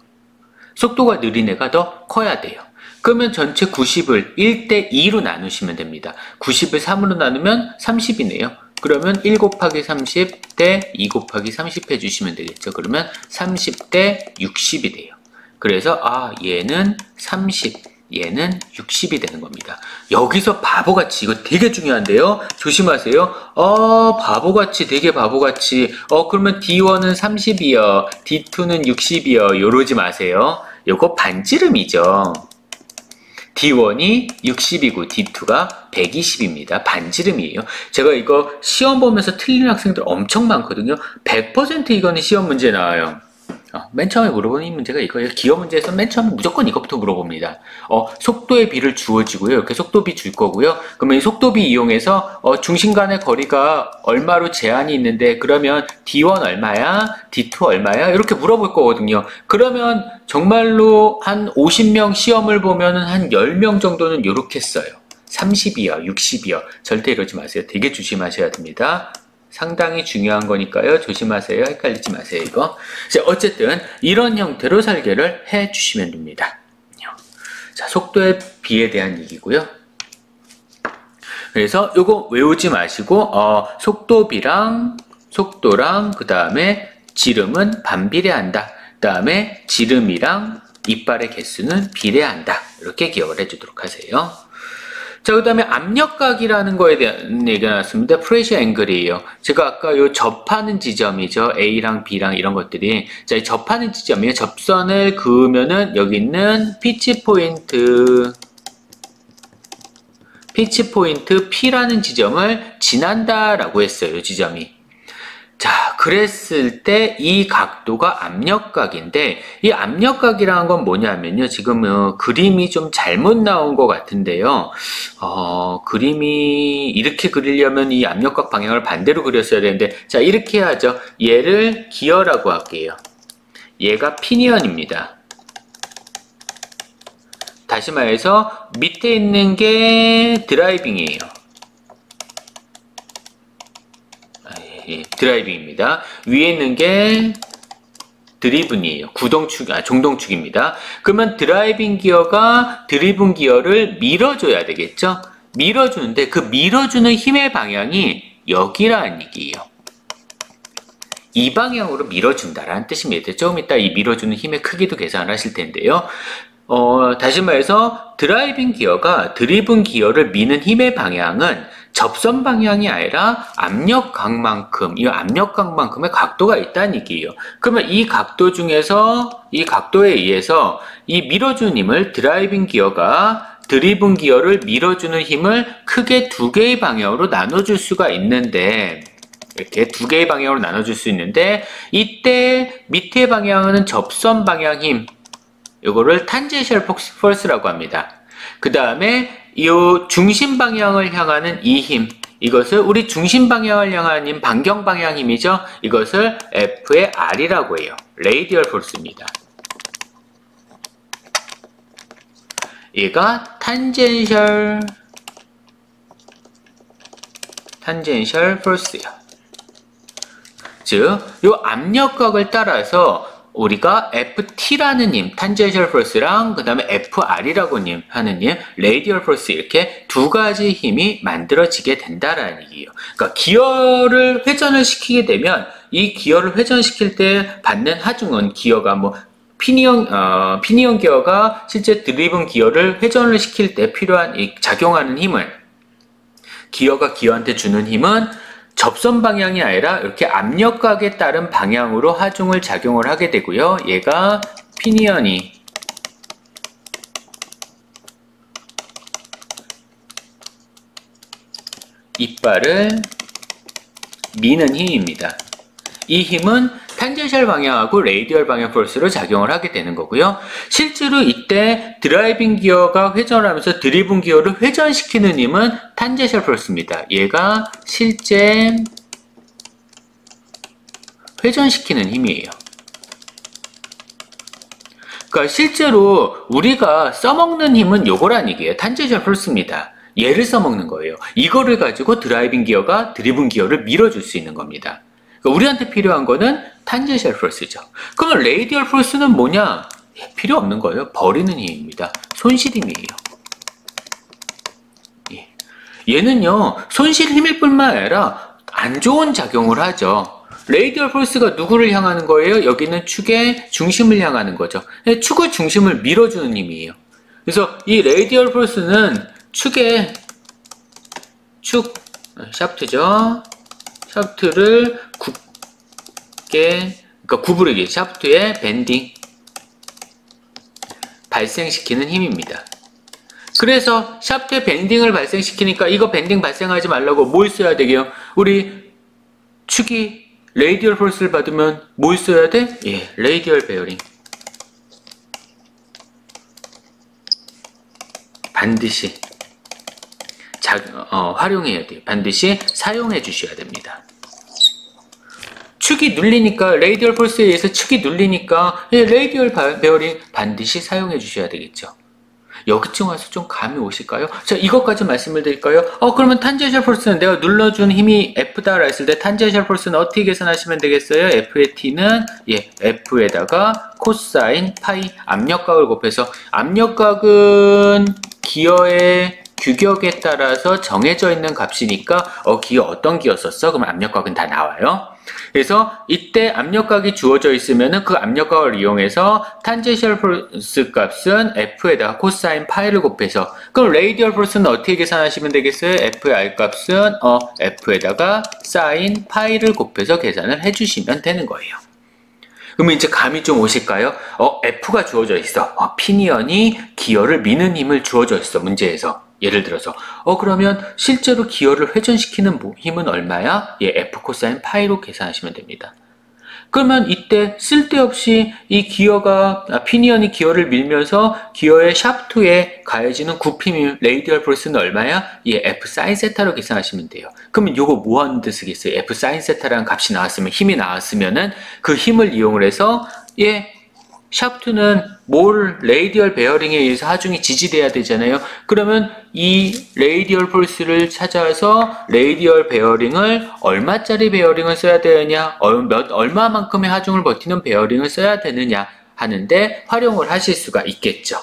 속도가 느린 애가 더 커야 돼요. 그러면 전체 90을 1대 2로 나누시면 됩니다. 90을 3으로 나누면 30이네요. 그러면 1 곱하기 30 대 2 곱하기 30 해주시면 되겠죠. 그러면 30 대 60이 돼요. 그래서 얘는 30, 얘는 60이 되는 겁니다. 여기서 바보같이, 이거 되게 중요한데요. 조심하세요. 바보같이, 되게 바보같이. 그러면 D1은 30이요. D2는 60이요. 요러지 마세요. 요거 반지름이죠. D1이 60이고 D2가 120입니다. 반지름이에요. 제가 이거 시험 보면서 틀리는 학생들 엄청 많거든요. 100% 이거는 시험 문제 나와요. 맨 처음에 물어보는 이 문제가 이거예요. 기어 문제에서 맨 처음에 무조건 이것부터 물어봅니다. 속도의 비를 주어지고요. 이렇게 속도비 줄 거고요. 그러면 이 속도비 이용해서 중심 간의 거리가 얼마로 제한이 있는데 그러면 D1 얼마야? D2 얼마야? 이렇게 물어볼 거거든요. 그러면 정말로 한 50명 시험을 보면은 한 10명 정도는 이렇게 써요. 30이요, 60이요. 절대 이러지 마세요. 되게 조심하셔야 됩니다. 상당히 중요한 거니까요. 조심하세요. 헷갈리지 마세요. 이거. 자, 어쨌든 이런 형태로 설계를 해 주시면 됩니다. 자, 속도의 비에 대한 얘기고요. 그래서 이거 외우지 마시고 속도비랑 속도랑 그 다음에 지름은 반비례한다. 그 다음에 지름이랑 이빨의 개수는 비례한다. 이렇게 기억을 해주도록 하세요. 자, 그 다음에 압력각이라는 거에 대한 얘기가 나왔습니다. 프레셔 앵글이에요. 제가 아까 요 접하는 지점이죠. A랑 B랑 이런 것들이. 자, 이 접하는 지점이에요. 접선을 그으면은 여기 있는 피치 포인트 P라는 지점을 지난다라고 했어요. 이 지점이. 자, 그랬을 때 이 각도가 압력각인데, 이 압력각이라는 건 뭐냐면요. 지금 그림이 좀 잘못 나온 것 같은데요. 그림이 이렇게 그리려면 이 압력각 방향을 반대로 그렸어야 되는데, 자, 이렇게 하죠. 얘를 기어라고 할게요. 얘가 피니언입니다. 다시 말해서 밑에 있는 게 드라이빙이에요. 드라이빙입니다. 위에 있는 게 드리븐이에요. 종동축입니다. 그러면 드라이빙 기어가 드리븐 기어를 밀어줘야 되겠죠? 밀어주는데 그 밀어주는 힘의 방향이 여기라는 얘기예요. 이 방향으로 밀어준다라는 뜻입니다. 조금 이따 이 밀어주는 힘의 크기도 계산을 하실 텐데요. 다시 말해서 드라이빙 기어가 드리븐 기어를 미는 힘의 방향은 접선 방향이 아니라 압력각만큼, 이 압력각만큼의 각도가 있다는 얘기예요. 그러면 이 각도 중에서, 이 각도에 의해서 이 밀어주는 힘을 드라이빙 기어가 드리븐 기어를 밀어주는 힘을 크게 두 개의 방향으로 나눠줄 수가 있는데, 이렇게 두 개의 방향으로 나눠줄 수 있는데, 이때 밑에 방향은 접선 방향 힘, 이거를 탄젠셜 포스라고 합니다. 그 다음에 이 중심 방향을 향하는 이 힘, 이것을 우리 중심 방향을 향하는 힘, 반경 방향 힘이죠. 이것을 F의 R이라고 해요. 레이디얼 포스입니다. 얘가 탄젠셜 포스예요. 즉, 이 압력각을 따라서 우리가 FT라는 힘, 탄젠셜 포스랑 그 다음에 FR이라고 하는 힘, 레이디얼 포스 이렇게 두 가지 힘이 만들어지게 된다라는 얘기예요. 그러니까 기어를 회전을 시키게 되면 이 기어를 회전시킬 때 받는 하중은 기어가 피니언 기어가 실제 드리븐 기어를 회전을 시킬 때 필요한 작용하는 힘을 기어가 기어한테 주는 힘은 접선 방향이 아니라 이렇게 압력각에 따른 방향으로 하중을 작용을 하게 되고요. 얘가 피니언이 이빨을 미는 힘입니다. 이 힘은 탄젠셜 방향하고 레이디얼 방향 포스로 작용을 하게 되는 거고요. 실제로 이때 드라이빙 기어가 회전을 하면서 드리븐 기어를 회전시키는 힘은 탄젠셜 포스입니다. 얘가 실제 회전시키는 힘이에요. 그러니까 실제로 우리가 써먹는 힘은 요거란 얘기예요. 탄젠셜 포스입니다. 얘를 써먹는 거예요. 이거를 가지고 드라이빙 기어가 드리븐 기어를 밀어줄 수 있는 겁니다. 그러니까 우리한테 필요한 거는 탄젠셜 포스죠. 그러면 레이디얼 포스는 뭐냐? 필요 없는 거예요. 버리는 힘입니다. 손실 힘이에요. 얘는요, 손실 힘일 뿐만 아니라 안 좋은 작용을 하죠. 레이디얼 포스가 누구를 향하는 거예요? 여기는 축의 중심을 향하는 거죠. 축의 중심을 밀어주는 힘이에요. 그래서 이 레이디얼 포스는 샤프트죠. 샤프트를 그러니까 구부리기, 샤프트의 밴딩 발생시키는 힘입니다. 그래서 샤프트의 밴딩을 발생시키니까 이거 밴딩 발생하지 말라고 뭘 써야 되게요? 우리 축이 레이디얼 포스를 받으면 뭘 써야 돼? 예, 레이디얼 베어링. 반드시 활용해야 돼요. 반드시 사용해 주셔야 됩니다. 축이 눌리니까, 레이디얼 포스에 의해서 축이 눌리니까 레이디얼 베어링 반드시 사용해 주셔야 되겠죠. 여기쯤 와서 좀 감이 오실까요? 자, 이것까지 말씀을 드릴까요? 그러면 탄젠셜 포스는 내가 눌러준 힘이 F다라 했을 때 탄젠셜 포스는 어떻게 계산하시면 되겠어요? F의 T는 F에다가 코사인 파이 압력각을 곱해서, 압력각은 기어의 규격에 따라서 정해져 있는 값이니까 기어 어떤 기어 썼어? 그럼 압력각은 다 나와요. 그래서 이때 압력각이 주어져 있으면은 그 압력각을 이용해서 탄젠셜 포스 값은 F에다가 코사인 파이를 곱해서, 그럼 레이디얼 포스는 어떻게 계산하시면 되겠어요? F의 R 값은 F에다가 사인 파이를 곱해서 계산을 해주시면 되는 거예요. 그러면 이제 감이 좀 오실까요? F가 주어져 있어. 피니언이 기어를 미는 힘을 주어져 있어, 문제에서. 예를 들어서 그러면 실제로 기어를 회전시키는 힘은 얼마야? F 코사인 파이로 계산하시면 됩니다. 그러면 이때 쓸데없이 이 기어가 피니언이 기어를 밀면서 기어의 샤프트에 가해지는 굽힘 레이디얼 포스는 얼마야? F 사인 세타로 계산하시면 돼요. 그러면 요거 뭐 하는 데 쓰겠어요? F 사인 세타라는 값이 나왔으면, 힘이 나왔으면은 그 힘을 이용을 해서 샤프트는 레이디얼 베어링에 의해서 하중이 지지돼야 되잖아요. 그러면 이 레이디얼 폴스를 찾아서 레이디얼 베어링을 얼마짜리 베어링을 써야 되느냐, 얼마만큼의 하중을 버티는 베어링을 써야 되느냐 하는데 활용을 하실 수가 있겠죠.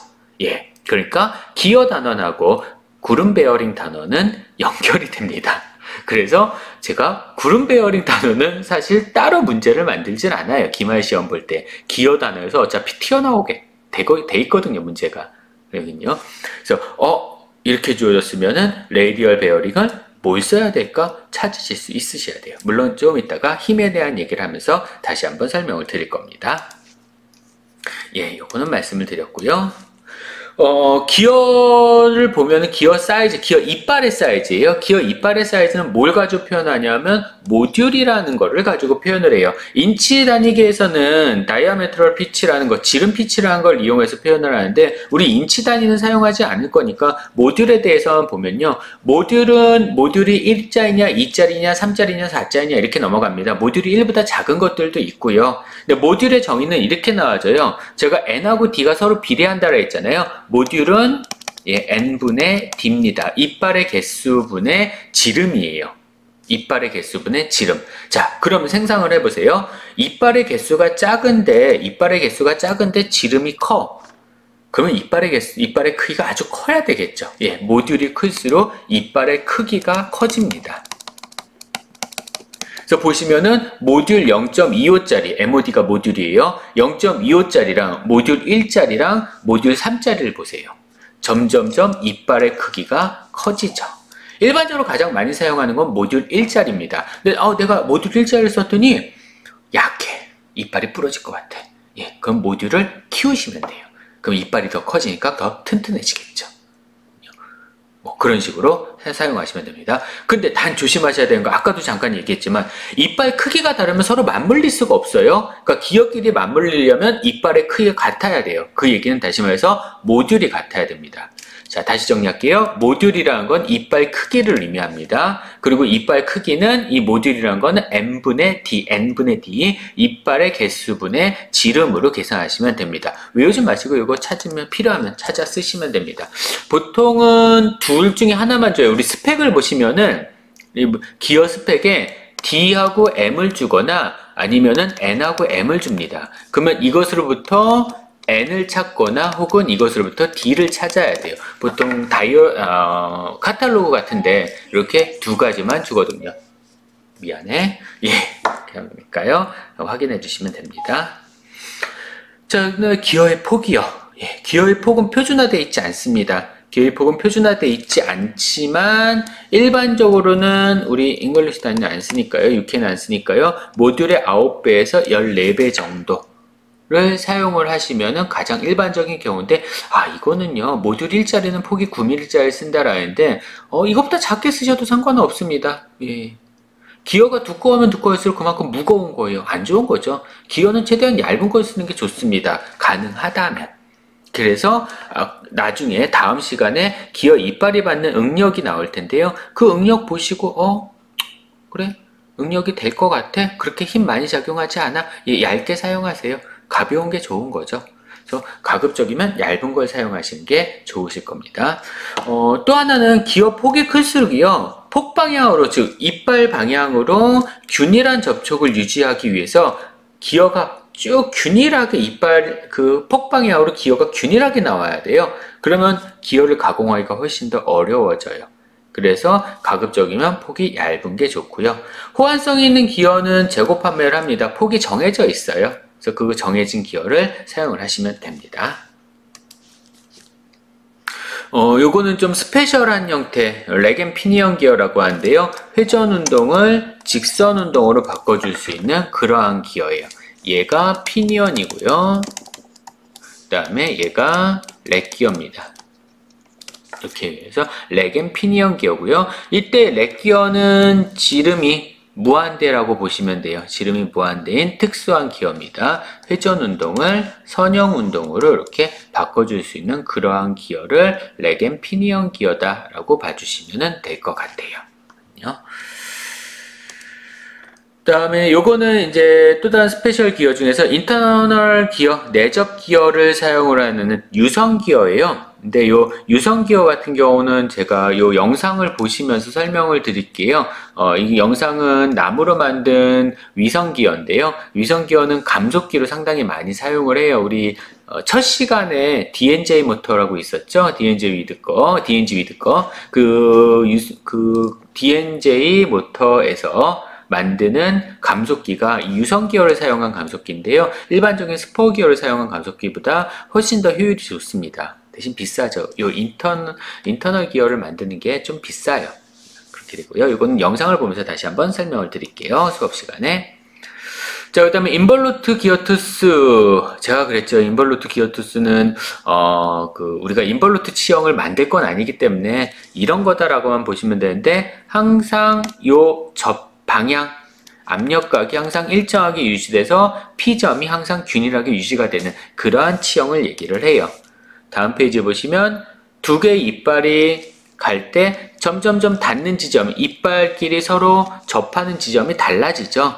그러니까 기어 단원하고 구름 베어링 단원은 연결이 됩니다. 그래서 제가 구름 베어링 단원은 사실 따로 문제를 만들진 않아요. 기말 시험 볼 때 기어 단어에서 어차피 튀어나오게 돼 있거든요, 문제가. 여긴요. 그래서 이렇게 주어졌으면은 레이디얼 베어링을 뭘 써야 될까 찾으실 수 있으셔야 돼요. 물론 좀 이따가 힘에 대한 얘기를 하면서 다시 한번 설명을 드릴 겁니다. 요거는 말씀을 드렸고요. 기어를 보면은 기어 사이즈, 기어 이빨의 사이즈예요. 기어 이빨의 사이즈는 뭘 가지고 표현하냐면 모듈이라는 거를 가지고 표현을 해요. 인치 단위계에서는 다이아메트럴 피치라는 거, 지름 피치라는 걸 이용해서 표현을 하는데 우리 인치 단위는 사용하지 않을 거니까 모듈에 대해서만 보면요. 모듈은 모듈이 1자이냐, 2자리냐, 3자리냐, 4자리냐 이렇게 넘어갑니다. 모듈이 1보다 작은 것들도 있고요. 근데 모듈의 정의는 이렇게 나와져요. 제가 n하고 d가 서로 비례한다고 했잖아요. 모듈은 n분의 d입니다. 이빨의 개수분의 지름이에요. 이빨의 개수분의 지름. 자, 그러면 생성을 해보세요. 이빨의 개수가 작은데 지름이 커. 그러면 이빨의 크기가 아주 커야 되겠죠. 모듈이 클수록 이빨의 크기가 커집니다. 그래서 보시면은 모듈 0.25짜리, MOD가 모듈이에요. 0.25짜리랑 모듈 1짜리랑 모듈 3짜리를 보세요. 점점점 이빨의 크기가 커지죠. 일반적으로 가장 많이 사용하는 건 모듈 1짜리입니다. 근데 내가 모듈 1짜리를 썼더니 약해. 이빨이 부러질 것 같아. 그럼 모듈을 키우시면 돼요. 그럼 이빨이 더 커지니까 더 튼튼해지겠죠. 그런 식으로 사용하시면 됩니다. 근데 단 조심하셔야 되는 거, 아까도 잠깐 얘기했지만 이빨 크기가 다르면 서로 맞물릴 수가 없어요. 그러니까 기어끼리 맞물리려면 이빨의 크기가 같아야 돼요. 그 얘기는 다시 말해서 모듈이 같아야 됩니다. 자, 다시 정리할게요. 모듈이라는 건 이빨 크기를 의미합니다. 그리고 이빨 크기는 이 모듈이라는 거는 n분의 d, 이빨의 개수분의 지름으로 계산하시면 됩니다. 외우지 마시고 이거 필요하면 찾아 쓰시면 됩니다. 보통은 둘 중에 하나만 줘요. 우리 스펙을 보시면은 기어 스펙에 d하고 m을 주거나 아니면은 n하고 m을 줍니다. 그러면 이것으로부터 n을 찾거나 혹은 이것으로부터 d를 찾아야 돼요. 보통 카탈로그 같은데 이렇게 두 가지만 주거든요. 미안해. 그러니까요. 확인해 주시면 됩니다. 자, 기어의 폭이요. 기어의 폭은 표준화되어 있지 않습니다. 기어의 폭은 표준화되어 있지 않지만 일반적으로는 우리 잉글리시 단위는 안 쓰니까요. UK는 안 쓰니까요. 모듈의 9배에서 14배 정도 를 사용을 하시면은 가장 일반적인 경우인데, 이거는요, 모듈 1짜리는 폭이 9mm짜리 쓴다라는데, 이것보다 작게 쓰셔도 상관은 없습니다. 기어가 두꺼우면 두꺼울수록 그만큼 무거운 거예요. 안 좋은 거죠. 기어는 최대한 얇은 걸 쓰는 게 좋습니다. 가능하다면. 그래서 나중에 다음 시간에 기어 이빨이 받는 응력이 나올 텐데요. 그 응력 보시고, 그래, 응력이 될 것 같아? 그렇게 힘 많이 작용하지 않아? 얇게 사용하세요. 가벼운 게 좋은 거죠. 그래서 가급적이면 얇은 걸 사용하시는 게 좋으실 겁니다. 또 하나는 기어 폭이 클수록이요, 폭 방향으로, 즉 이빨 방향으로 균일한 접촉을 유지하기 위해서 기어가 쭉 균일하게 이빨 그 폭방향으로 기어가 균일하게 나와야 돼요. 그러면 기어를 가공하기가 훨씬 더 어려워져요. 그래서 가급적이면 폭이 얇은 게 좋고요. 호환성이 있는 기어는 재고 판매를 합니다. 폭이 정해져 있어요. 그래서 그 정해진 기어를 사용을 하시면 됩니다. 요거는 좀 스페셜한 형태, 렉 앤 피니언 기어라고 하는데요. 회전 운동을 직선 운동으로 바꿔줄 수 있는 그러한 기어예요. 얘가 피니언이고요. 그 다음에 얘가 렉 기어입니다. 이렇게 해서 렉 앤 피니언 기어고요. 이때 렉 기어는 지름이 무한대라고 보시면 돼요. 지름이 무한대인 특수한 기어입니다. 회전 운동을 선형 운동으로 이렇게 바꿔줄 수 있는 그러한 기어를 렉 앤 피니언 기어다라고 봐주시면 될 것 같아요. 그 다음에 요거는 이제 또 다른 스페셜 기어 중에서 인터널 기어, 내적 기어를 사용을 하는 유성 기어예요. 근데 요 유성 기어 같은 경우는 제가 요 영상을 보시면서 설명을 드릴게요. 이 영상은 나무로 만든 위성 기어인데요. 위성 기어는 감속기로 상당히 많이 사용을 해요. 우리 첫 시간에 DNJ 모터라고 있었죠? DNJ 위드 거. 그 DNJ 모터에서 만드는 감속기가 유성 기어를 사용한 감속기인데요. 일반적인 스포 기어를 사용한 감속기보다 훨씬 더 효율이 좋습니다. 대신 비싸죠. 요 인터널 기어를 만드는 게 좀 비싸요. 그렇게 되고요. 이거는 영상을 보면서 다시 한번 설명을 드릴게요. 수업 시간에. 자, 그 다음에 인볼루트 기어 투스. 제가 그랬죠. 인볼루트 기어 투스는, 우리가 인볼루트 치형을 만들 건 아니기 때문에 이런 거다라고만 보시면 되는데, 항상 요 방향, 압력각이 항상 일정하게 유지돼서 P점이 항상 균일하게 유지가 되는 그러한 치형을 얘기를 해요. 다음 페이지 보시면 두 개의 이빨이 갈 때 점점점 닿는 지점, 이빨끼리 서로 접하는 지점이 달라지죠.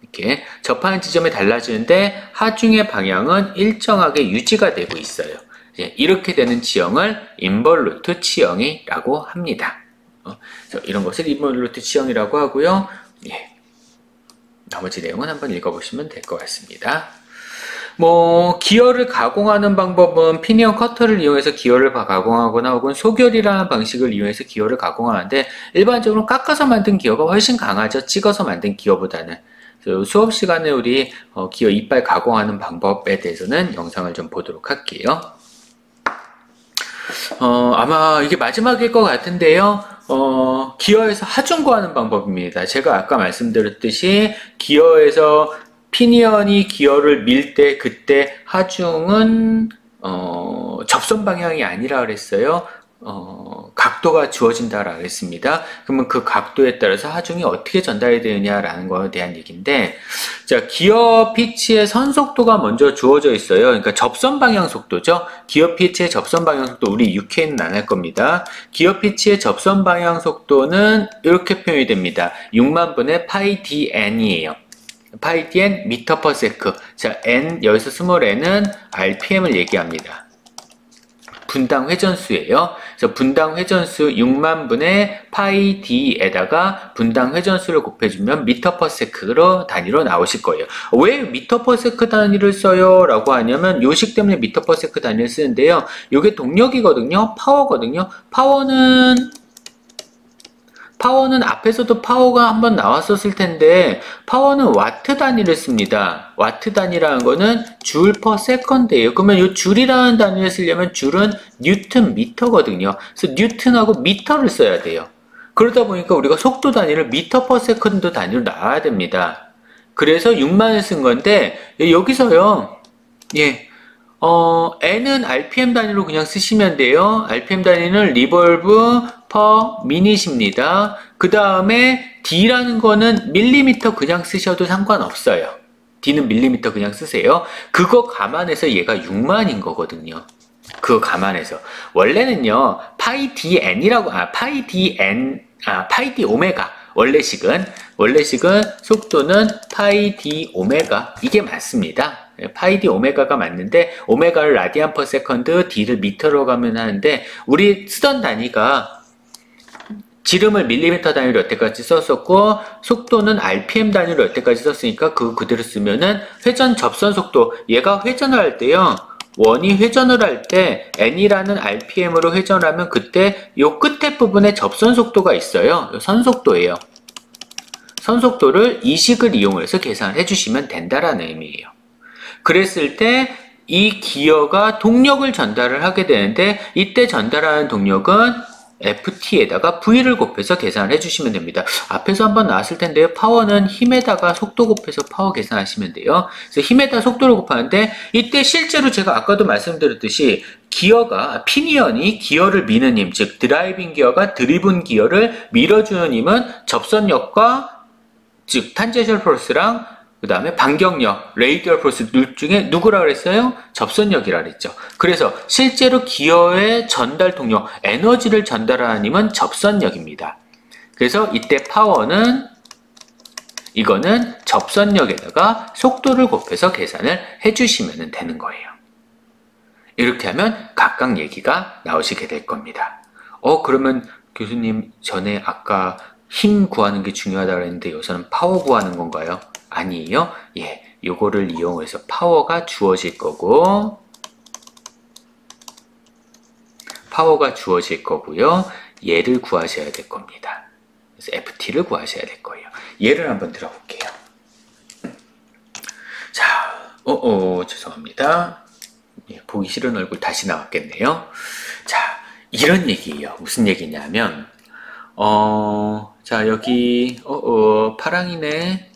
이렇게 접하는 지점이 달라지는데 하중의 방향은 일정하게 유지가 되고 있어요. 이렇게 되는 치형을 인볼루트 치형이라고 합니다. 이런 것을 인볼루트 치형이라고 하고요. 나머지 내용은 한번 읽어보시면 될 것 같습니다. 기어를 가공하는 방법은 피니언 커터를 이용해서 기어를 가공하거나 혹은 소결이라는 방식을 이용해서 기어를 가공하는데 일반적으로 깎아서 만든 기어가 훨씬 강하죠. 찍어서 만든 기어보다는. 수업 시간에 우리 기어 이빨 가공하는 방법에 대해서는 영상을 좀 보도록 할게요. 아마 이게 마지막일 것 같은데요. 기어에서 하중구하는 방법입니다. 제가 아까 말씀드렸듯이 기어에서 피니언이 기어를 밀 때 그때 하중은 접선 방향이 아니라 그랬어요. 각도가 주어진다라고 했습니다. 그러면 그 각도에 따라서 하중이 어떻게 전달이 되느냐라는 거에 대한 얘기인데, 자, 기어 피치의 선속도가 먼저 주어져 있어요. 그러니까 접선 방향 속도죠. 기어 피치의 접선 방향 속도, 우리 UK는 안 할 겁니다. 기어 피치의 접선 방향 속도는 이렇게 표현이 됩니다. 6만 분의 파이 dn이에요. 파이 dn 미터 퍼 세크. 자, n, 여기서 스몰 n은 RPM을 얘기합니다. 분당 회전수예요. 그래서 분당 회전수 6만 분의 파이 d에다가 분당 회전수를 곱해주면 미터 퍼 세크로 단위로 나오실 거예요. 왜 미터 퍼 세크 단위를 써요? 라고 하냐면 요식 때문에 미터 퍼 세크 단위를 쓰는데요. 이게 동력이거든요. 파워거든요. 파워는 앞에서도 파워가 한번 나왔었을 텐데 파워는 와트 단위를 씁니다. 와트 단위라는 거는 줄 퍼 세컨드예요. 그러면 이 줄이라는 단위를 쓰려면 줄은 뉴튼 미터거든요. 그래서 뉴튼하고 미터를 써야 돼요. 그러다 보니까 우리가 속도 단위를 미터 퍼 세컨드 단위로 나와야 됩니다. 그래서 6만을 쓴 건데 여기서요. n은 rpm 단위로 그냥 쓰시면 돼요. rpm 단위는 리볼브 퍼 미닛입니다. 그 다음에 d라는 거는 밀리미터 그냥 쓰셔도 상관없어요. d는 밀리미터 그냥 쓰세요. 그거 감안해서 얘가 6만인 거거든요. 그거 감안해서. 원래는요, 파이 dn이라고, 파이 d 오메가. 원래식은 속도는 파이 d 오메가. 이게 맞습니다. 파이 d 오메가가 맞는데 오메가를 라디안 퍼 세컨드, d를 미터로 가면 하는데 우리 쓰던 단위가 지름을 밀리미터 단위로 여태까지 썼었고 속도는 RPM 단위로 여태까지 썼으니까 그거 그대로 쓰면은 회전 접선 속도, 얘가 회전을 할 때요, 원이 회전을 할 때 n이라는 RPM으로 회전하면 그때 요 끝에 부분에 접선 속도가 있어요. 요 선속도예요. 선속도를 이 식을 이용해서 계산해 주시면 된다라는 의미예요. 그랬을 때 이 기어가 동력을 전달을 하게 되는데 이때 전달하는 동력은 FT에다가 V를 곱해서 계산을 해주시면 됩니다. 앞에서 한번 나왔을 텐데요. 파워는 힘에다가 속도 곱해서 파워 계산하시면 돼요. 그래서 힘에다 속도를 곱하는데 이때 실제로 제가 아까도 말씀드렸듯이 기어가, 피니언이 기어를 미는 힘, 즉 드라이빙 기어가 드리븐 기어를 밀어주는 힘은 접선력과 즉 탄젠셜 포스랑 그 다음에 반경력, 레이디얼 포스 둘 중에 누구라 그랬어요? 접선력이라 그랬죠. 그래서 실제로 기어의 전달 동력, 에너지를 전달하는 힘은 접선력입니다. 그래서 이때 파워는 이거는 접선력에다가 속도를 곱해서 계산을 해주시면 되는 거예요. 이렇게 하면 각각 얘기가 나오시게 될 겁니다. 그러면 교수님 전에 아까 힘 구하는 게 중요하다고 했는데 여기서는 파워 구하는 건가요? 아니에요. 예, 요거를 이용해서 파워가 주어질 거고 얘를 구하셔야 될 겁니다. 그래서 FT를 구하셔야 될 거예요. 예를 한번 들어볼게요. 자, 죄송합니다. 예, 보기 싫은 얼굴 다시 나왔겠네요. 자, 이런 얘기예요. 무슨 얘기냐면 자, 여기 파랑이네.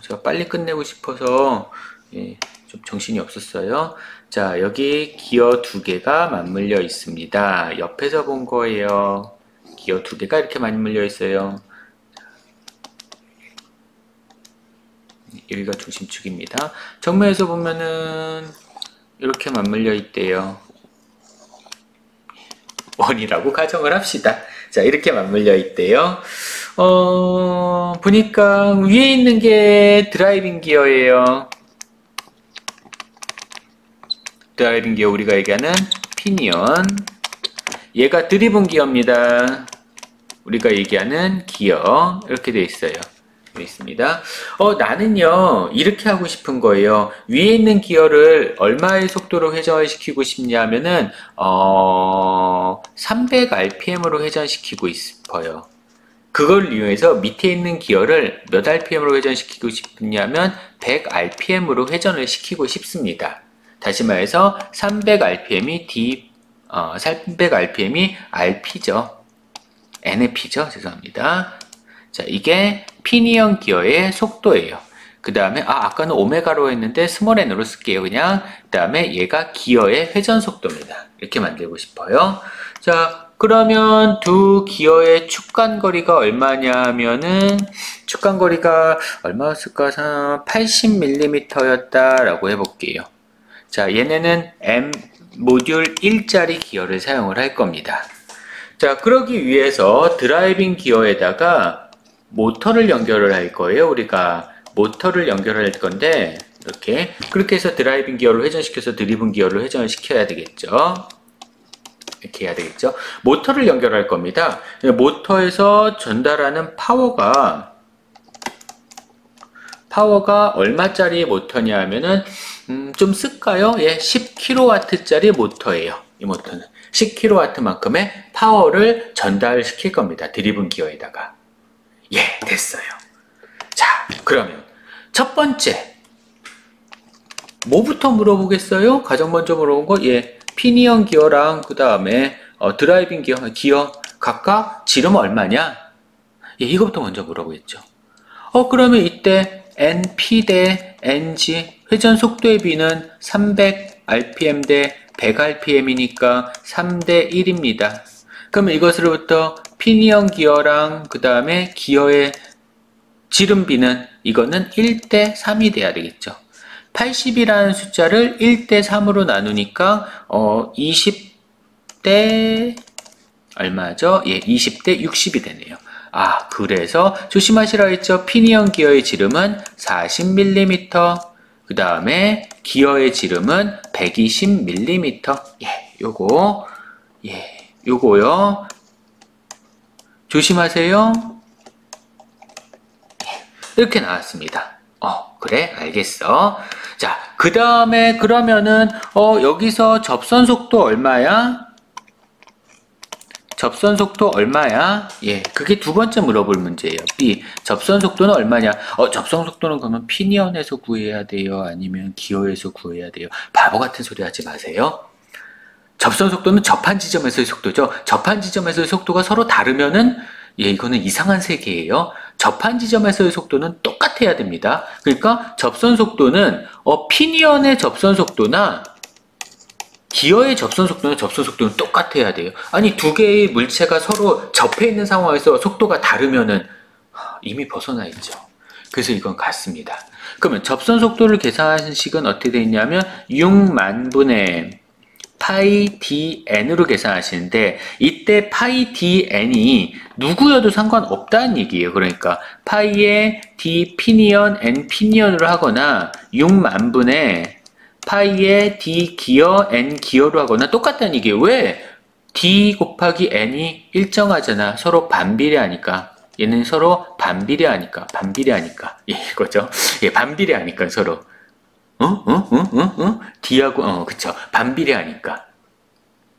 제가 빨리 끝내고 싶어서 예, 좀 정신이 없었어요. 자, 여기 기어 두 개가 맞물려 있습니다. 옆에서 본 거예요. 기어 두 개가 이렇게 맞물려 있어요. 여기가 중심축입니다. 정면에서 보면은 이렇게 맞물려 있대요. 원이라고 가정을 합시다. 자, 이렇게 맞물려 있대요. 보니까 위에 있는 게 드라이빙 기어예요. 드라이빙 기어 우리가 얘기하는 피니언. 얘가 드리븐 기어입니다. 우리가 얘기하는 기어. 이렇게 되어 있어요. 되어 있습니다. 나는요, 이렇게 하고 싶은 거예요. 위에 있는 기어를 얼마의 속도로 회전시키고 싶냐면은, 300rpm으로 회전시키고 싶어요. 그걸 이용해서 밑에 있는 기어를 몇 rpm으로 회전시키고 싶냐면 100rpm으로 회전을 시키고 싶습니다. 다시 말해서 300rpm이 300rpm이 rp죠. nf죠. 죄송합니다. 자, 이게 피니언 기어의 속도예요. 그 다음에 아까는 오메가로 했는데 스몰 n으로 쓸게요. 그냥. 그 다음에 얘가 기어의 회전 속도입니다. 이렇게 만들고 싶어요. 자, 그러면 두 기어의 축간거리가 얼마냐 하면은 축간거리가 얼마였을까? 80mm였다라고 해볼게요. 자, 얘네는 M 모듈 1짜리 기어를 사용을 할 겁니다. 자, 그러기 위해서 드라이빙 기어에다가 모터를 연결을 할 거예요. 우리가 모터를 연결할 건데 그렇게 해서 드라이빙 기어를 회전시켜서 드리븐 기어를 회전을 시켜야 되겠죠. 이렇게 해야 되겠죠. 모터를 연결할 겁니다. 모터에서 전달하는 파워가 얼마짜리 모터냐 하면은 좀 쓸까요? 예, 10kW짜리 모터예요. 이 모터는 10kW만큼의 파워를 전달시킬 겁니다. 드리븐 기어에다가. 예, 됐어요. 자, 그러면 첫 번째 뭐부터 물어보겠어요? 가장 먼저 물어본 거, 예, 피니언 기어랑 그 다음에 드라이빙 기어 각각 지름 얼마냐? 예, 이거부터 먼저 물어보겠죠. 그러면 이때 NP 대 NG 회전 속도의 비는 300rpm 대 100rpm이니까 3대 1입니다. 그러면 이것으로부터 피니언 기어랑 그 다음에 기어의 지름비는 이거는 1대 3이 돼야 되겠죠. 80이라는 숫자를 1대 3으로 나누니까 20대 얼마죠? 예, 20대 60이 되네요. 그래서 조심하시라 했죠. 피니언 기어의 지름은 40mm, 그 다음에 기어의 지름은 120mm. 요거요. 조심하세요. 이렇게 나왔습니다. 그래, 알겠어. 자, 그 다음에 그러면은 여기서 접선 속도 얼마야? 접선 속도 얼마야? 예, 그게 두 번째 물어볼 문제예요. B, 접선 속도는 얼마냐? 접선 속도는 그러면 피니언에서 구해야 돼요? 아니면 기어에서 구해야 돼요? 바보 같은 소리 하지 마세요. 접선 속도는 접한 지점에서의 속도죠. 접한 지점에서의 속도가 서로 다르면은 이거는 이상한 세계예요. 접한 지점에서의 속도는 똑같아야 됩니다. 그러니까 접선 속도는 피니언의 접선 속도나 기어의 접선 속도는 똑같아야 돼요. 아니, 두 개의 물체가 서로 접해 있는 상황에서 속도가 다르면은 이미 벗어나 있죠. 그래서 이건 같습니다. 그러면 접선 속도를 계산하는 식은 어떻게 되어 있냐면 6만분의 파이 dn으로 계산하시는데, 이때 파이 dn이 누구여도 상관없다는 얘기예요. 그러니까 파이의 d 피니언 n 피니언으로 하거나 6만분의 파이의 d 기어 n 기어로 하거나 똑같다는 얘기예요. 왜? d 곱하기 n이 일정하잖아. 서로 반비례하니까. 얘는 서로 반비례하니까. 이거죠. 예, 반비례하니까 서로. D하고, 그쵸. 반비례하니까.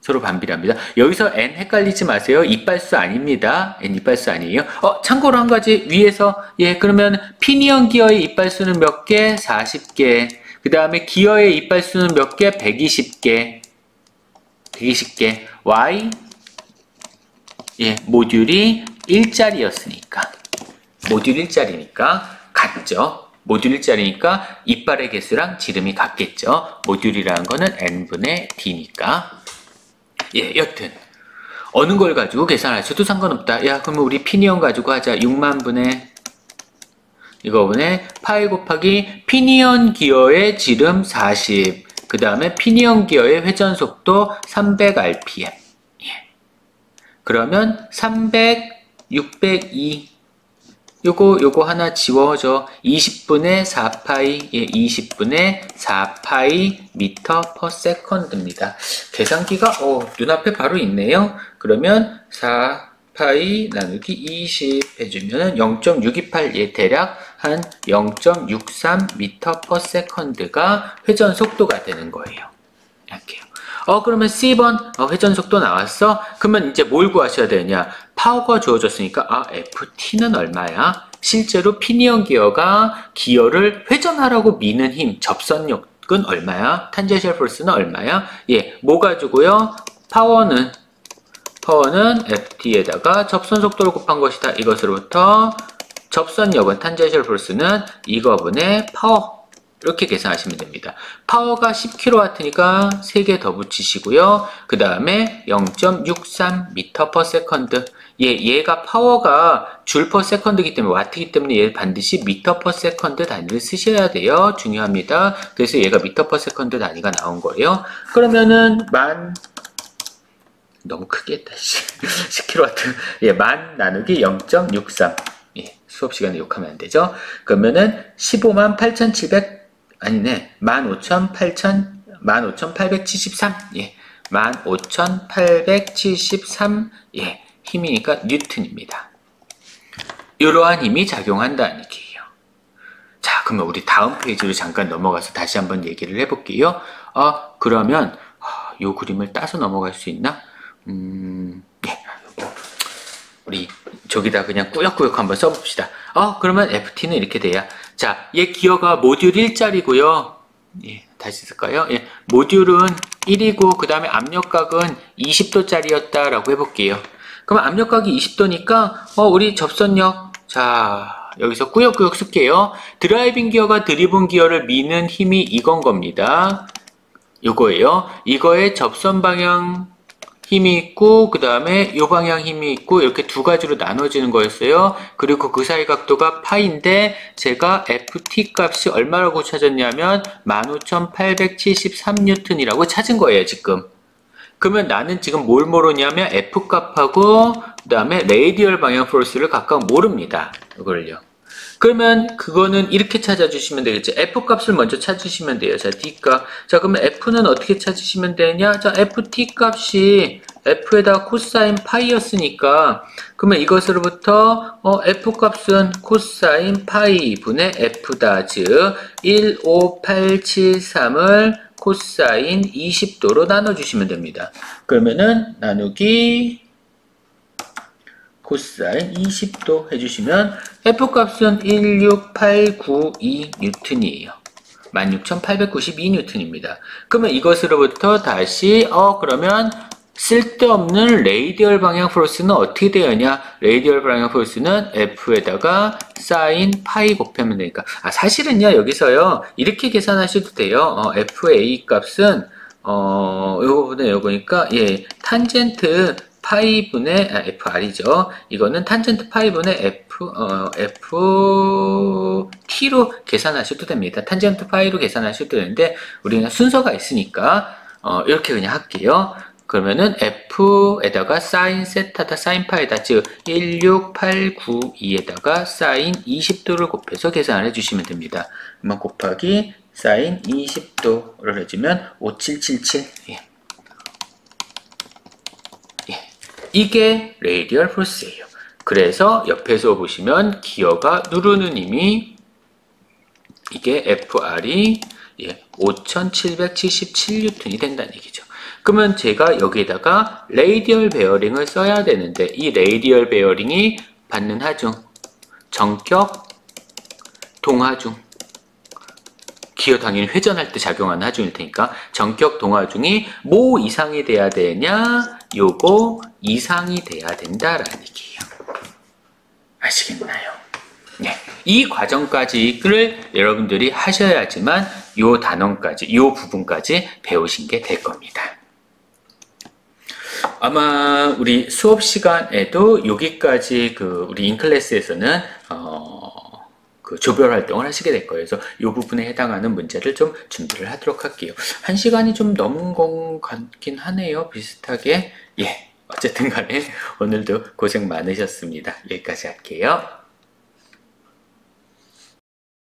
서로 반비례합니다. 여기서 N 헷갈리지 마세요. 이빨수 아닙니다. N 이빨수 아니에요. 참고로 한 가지 위에서, 그러면 피니언 기어의 이빨수는 몇 개? 40개. 그 다음에 기어의 이빨수는 몇 개? 120개. Y, 모듈이 1짜리였으니까. 모듈 1짜리니까 같죠. 모듈 1짜리니까 이빨의 개수랑 지름이 같겠죠. 모듈이라는 거는 n분의 d니까. 여튼 어느 걸 가지고 계산하셔도 상관없다. 그러면 우리 피니언 가지고 하자. 6만분의 이거분의 파이 곱하기 피니언 기어의 지름 40, 그 다음에 피니언 기어의 회전 속도 300rpm. 그러면 300, 602 요거 하나 지워져. 20분의 4파이, 20분의 4파이 미터 퍼 세컨드입니다. 계산기가 눈앞에 바로 있네요. 그러면 4파이 나누기 20 해주면 0.628, 대략 한 0.63 미터 퍼 세컨드가 회전 속도가 되는 거예요. 이렇게요. 그러면 C번 회전 속도 나왔어? 그러면 이제 뭘 구하셔야 되냐? 파워가 주어졌으니까 FT는 얼마야? 실제로 피니언 기어가 기어를 회전하라고 미는 힘, 접선력은 얼마야? 탄젠셜 포스는 얼마야? 뭐 가지고요? 파워는 FT에다가 접선 속도를 곱한 것이다. 이것으로부터 접선력은 탄젠셜 포스는 이거분의 파워. 이렇게 계산하시면 됩니다. 파워가 10kW니까 3개 더 붙이시고요. 그 다음에 0.63 m per second. 얘가 파워가 줄 per second이기 때문에 와트이기 때문에 얘 반드시 미터 per second 단위를 쓰셔야 돼요. 중요합니다. 그래서 얘가 미터 per second 단위가 나온 거예요. 그러면은 너무 크게 했다. 10kW. 만 나누기 0.63. 수업 시간에 욕하면 안 되죠. 그러면은 15만 8,700 아니네. 15,873. 15,873. 힘이니까 뉴턴입니다. 이러한 힘이 작용한다는 얘기예요. 자, 그러면 우리 다음 페이지로 잠깐 넘어가서 다시 한번 얘기를 해볼게요. 그러면 이 그림을 따서 넘어갈 수 있나? 우리 저기다 그냥 꾸역꾸역 한번 써봅시다. 그러면 FT는 이렇게 돼야. 자, 얘 기어가 모듈 1짜리고요. 다시 쓸까요? 모듈은 1이고 그 다음에 압력각은 20도짜리였다라고 해볼게요. 그럼 압력각이 20도니까 우리 접선력, 자 여기서 꾸역꾸역 쓸게요. 드라이빙 기어가 드리븐 기어를 미는 힘이 이건 겁니다. 요거예요. 이거의 접선 방향 힘이 있고 그 다음에 요 방향 힘이 있고 이렇게 두 가지로 나눠지는 거였어요. 그리고 그 사이 각도가 파인데 제가 FT 값이 얼마라고 찾았냐면 15,873N이라고 찾은 거예요 지금. 그러면 나는 지금 뭘 모르냐면 F 값하고 그 다음에 레이디얼 방향 포스를 각각 모릅니다. 이걸요. 그러면 그거는 이렇게 찾아주시면 되겠죠. F값을 먼저 찾으시면 돼요. 자, D값. 자, 그러면 F는 어떻게 찾으시면 되냐? 자, FT값이 F에다가 코사인 파이였으니까, 그러면 이것으로부터, F값은 코사인 파이 분의 F다. 즉, 15873을 코사인 20도로 나눠주시면 됩니다. 그러면은, 나누기, 코사인 20도 해주시면 F값은 16892N이에요. 16,892N입니다. 그러면 이것으로부터 다시 그러면 쓸데없는 레이디얼 방향 포스는 어떻게 되었냐? 레이디얼 방향 포스는 F에다가 사인 파이 곱하면 되니까 사실은요 여기서요 이렇게 계산하셔도 돼요. FA 값은 요거보다 요거니까 탄젠트 파이분의 FR이죠. 이거는 탄젠트 파이분의 FT로 계산하셔도 됩니다. 탄젠트 파이로 계산하셔도 되는데 우리는 순서가 있으니까 이렇게 그냥 할게요. 그러면은 F에다가 사인 세타다 사인 파이다. 즉 16892에다가 사인 20도를 곱해서 계산을 해주시면 됩니다. 그러면 곱하기 사인 20도를 해주면 5777. 이게 레이디얼 포스예요. 그래서 옆에서 보시면 기어가 누르는 힘이 이게 FR이 5777N이 된다는 얘기죠. 그러면 제가 여기에다가 레이디얼 베어링을 써야 되는데 이 레이디얼 베어링이 받는 하중, 정격, 동하중, 기어 당연히 회전할 때 작용하는 하중일 테니까 정격 동하중이 뭐 이상이 돼야 되냐? 요거 이상이 돼야 된다라는 얘기예요. 아시겠나요? 네. 이 과정까지를 여러분들이 하셔야지만 요 단원까지, 요 부분까지 배우신 게 될 겁니다. 아마 우리 수업 시간에도 여기까지 우리 인클래스에서는 그 조별 활동을 하시게 될 거예요. 그래서 이 부분에 해당하는 문제를 좀 준비를 하도록 할게요. 1시간이 좀 넘은 것 같긴 하네요. 비슷하게. 어쨌든 간에 오늘도 고생 많으셨습니다. 여기까지 할게요.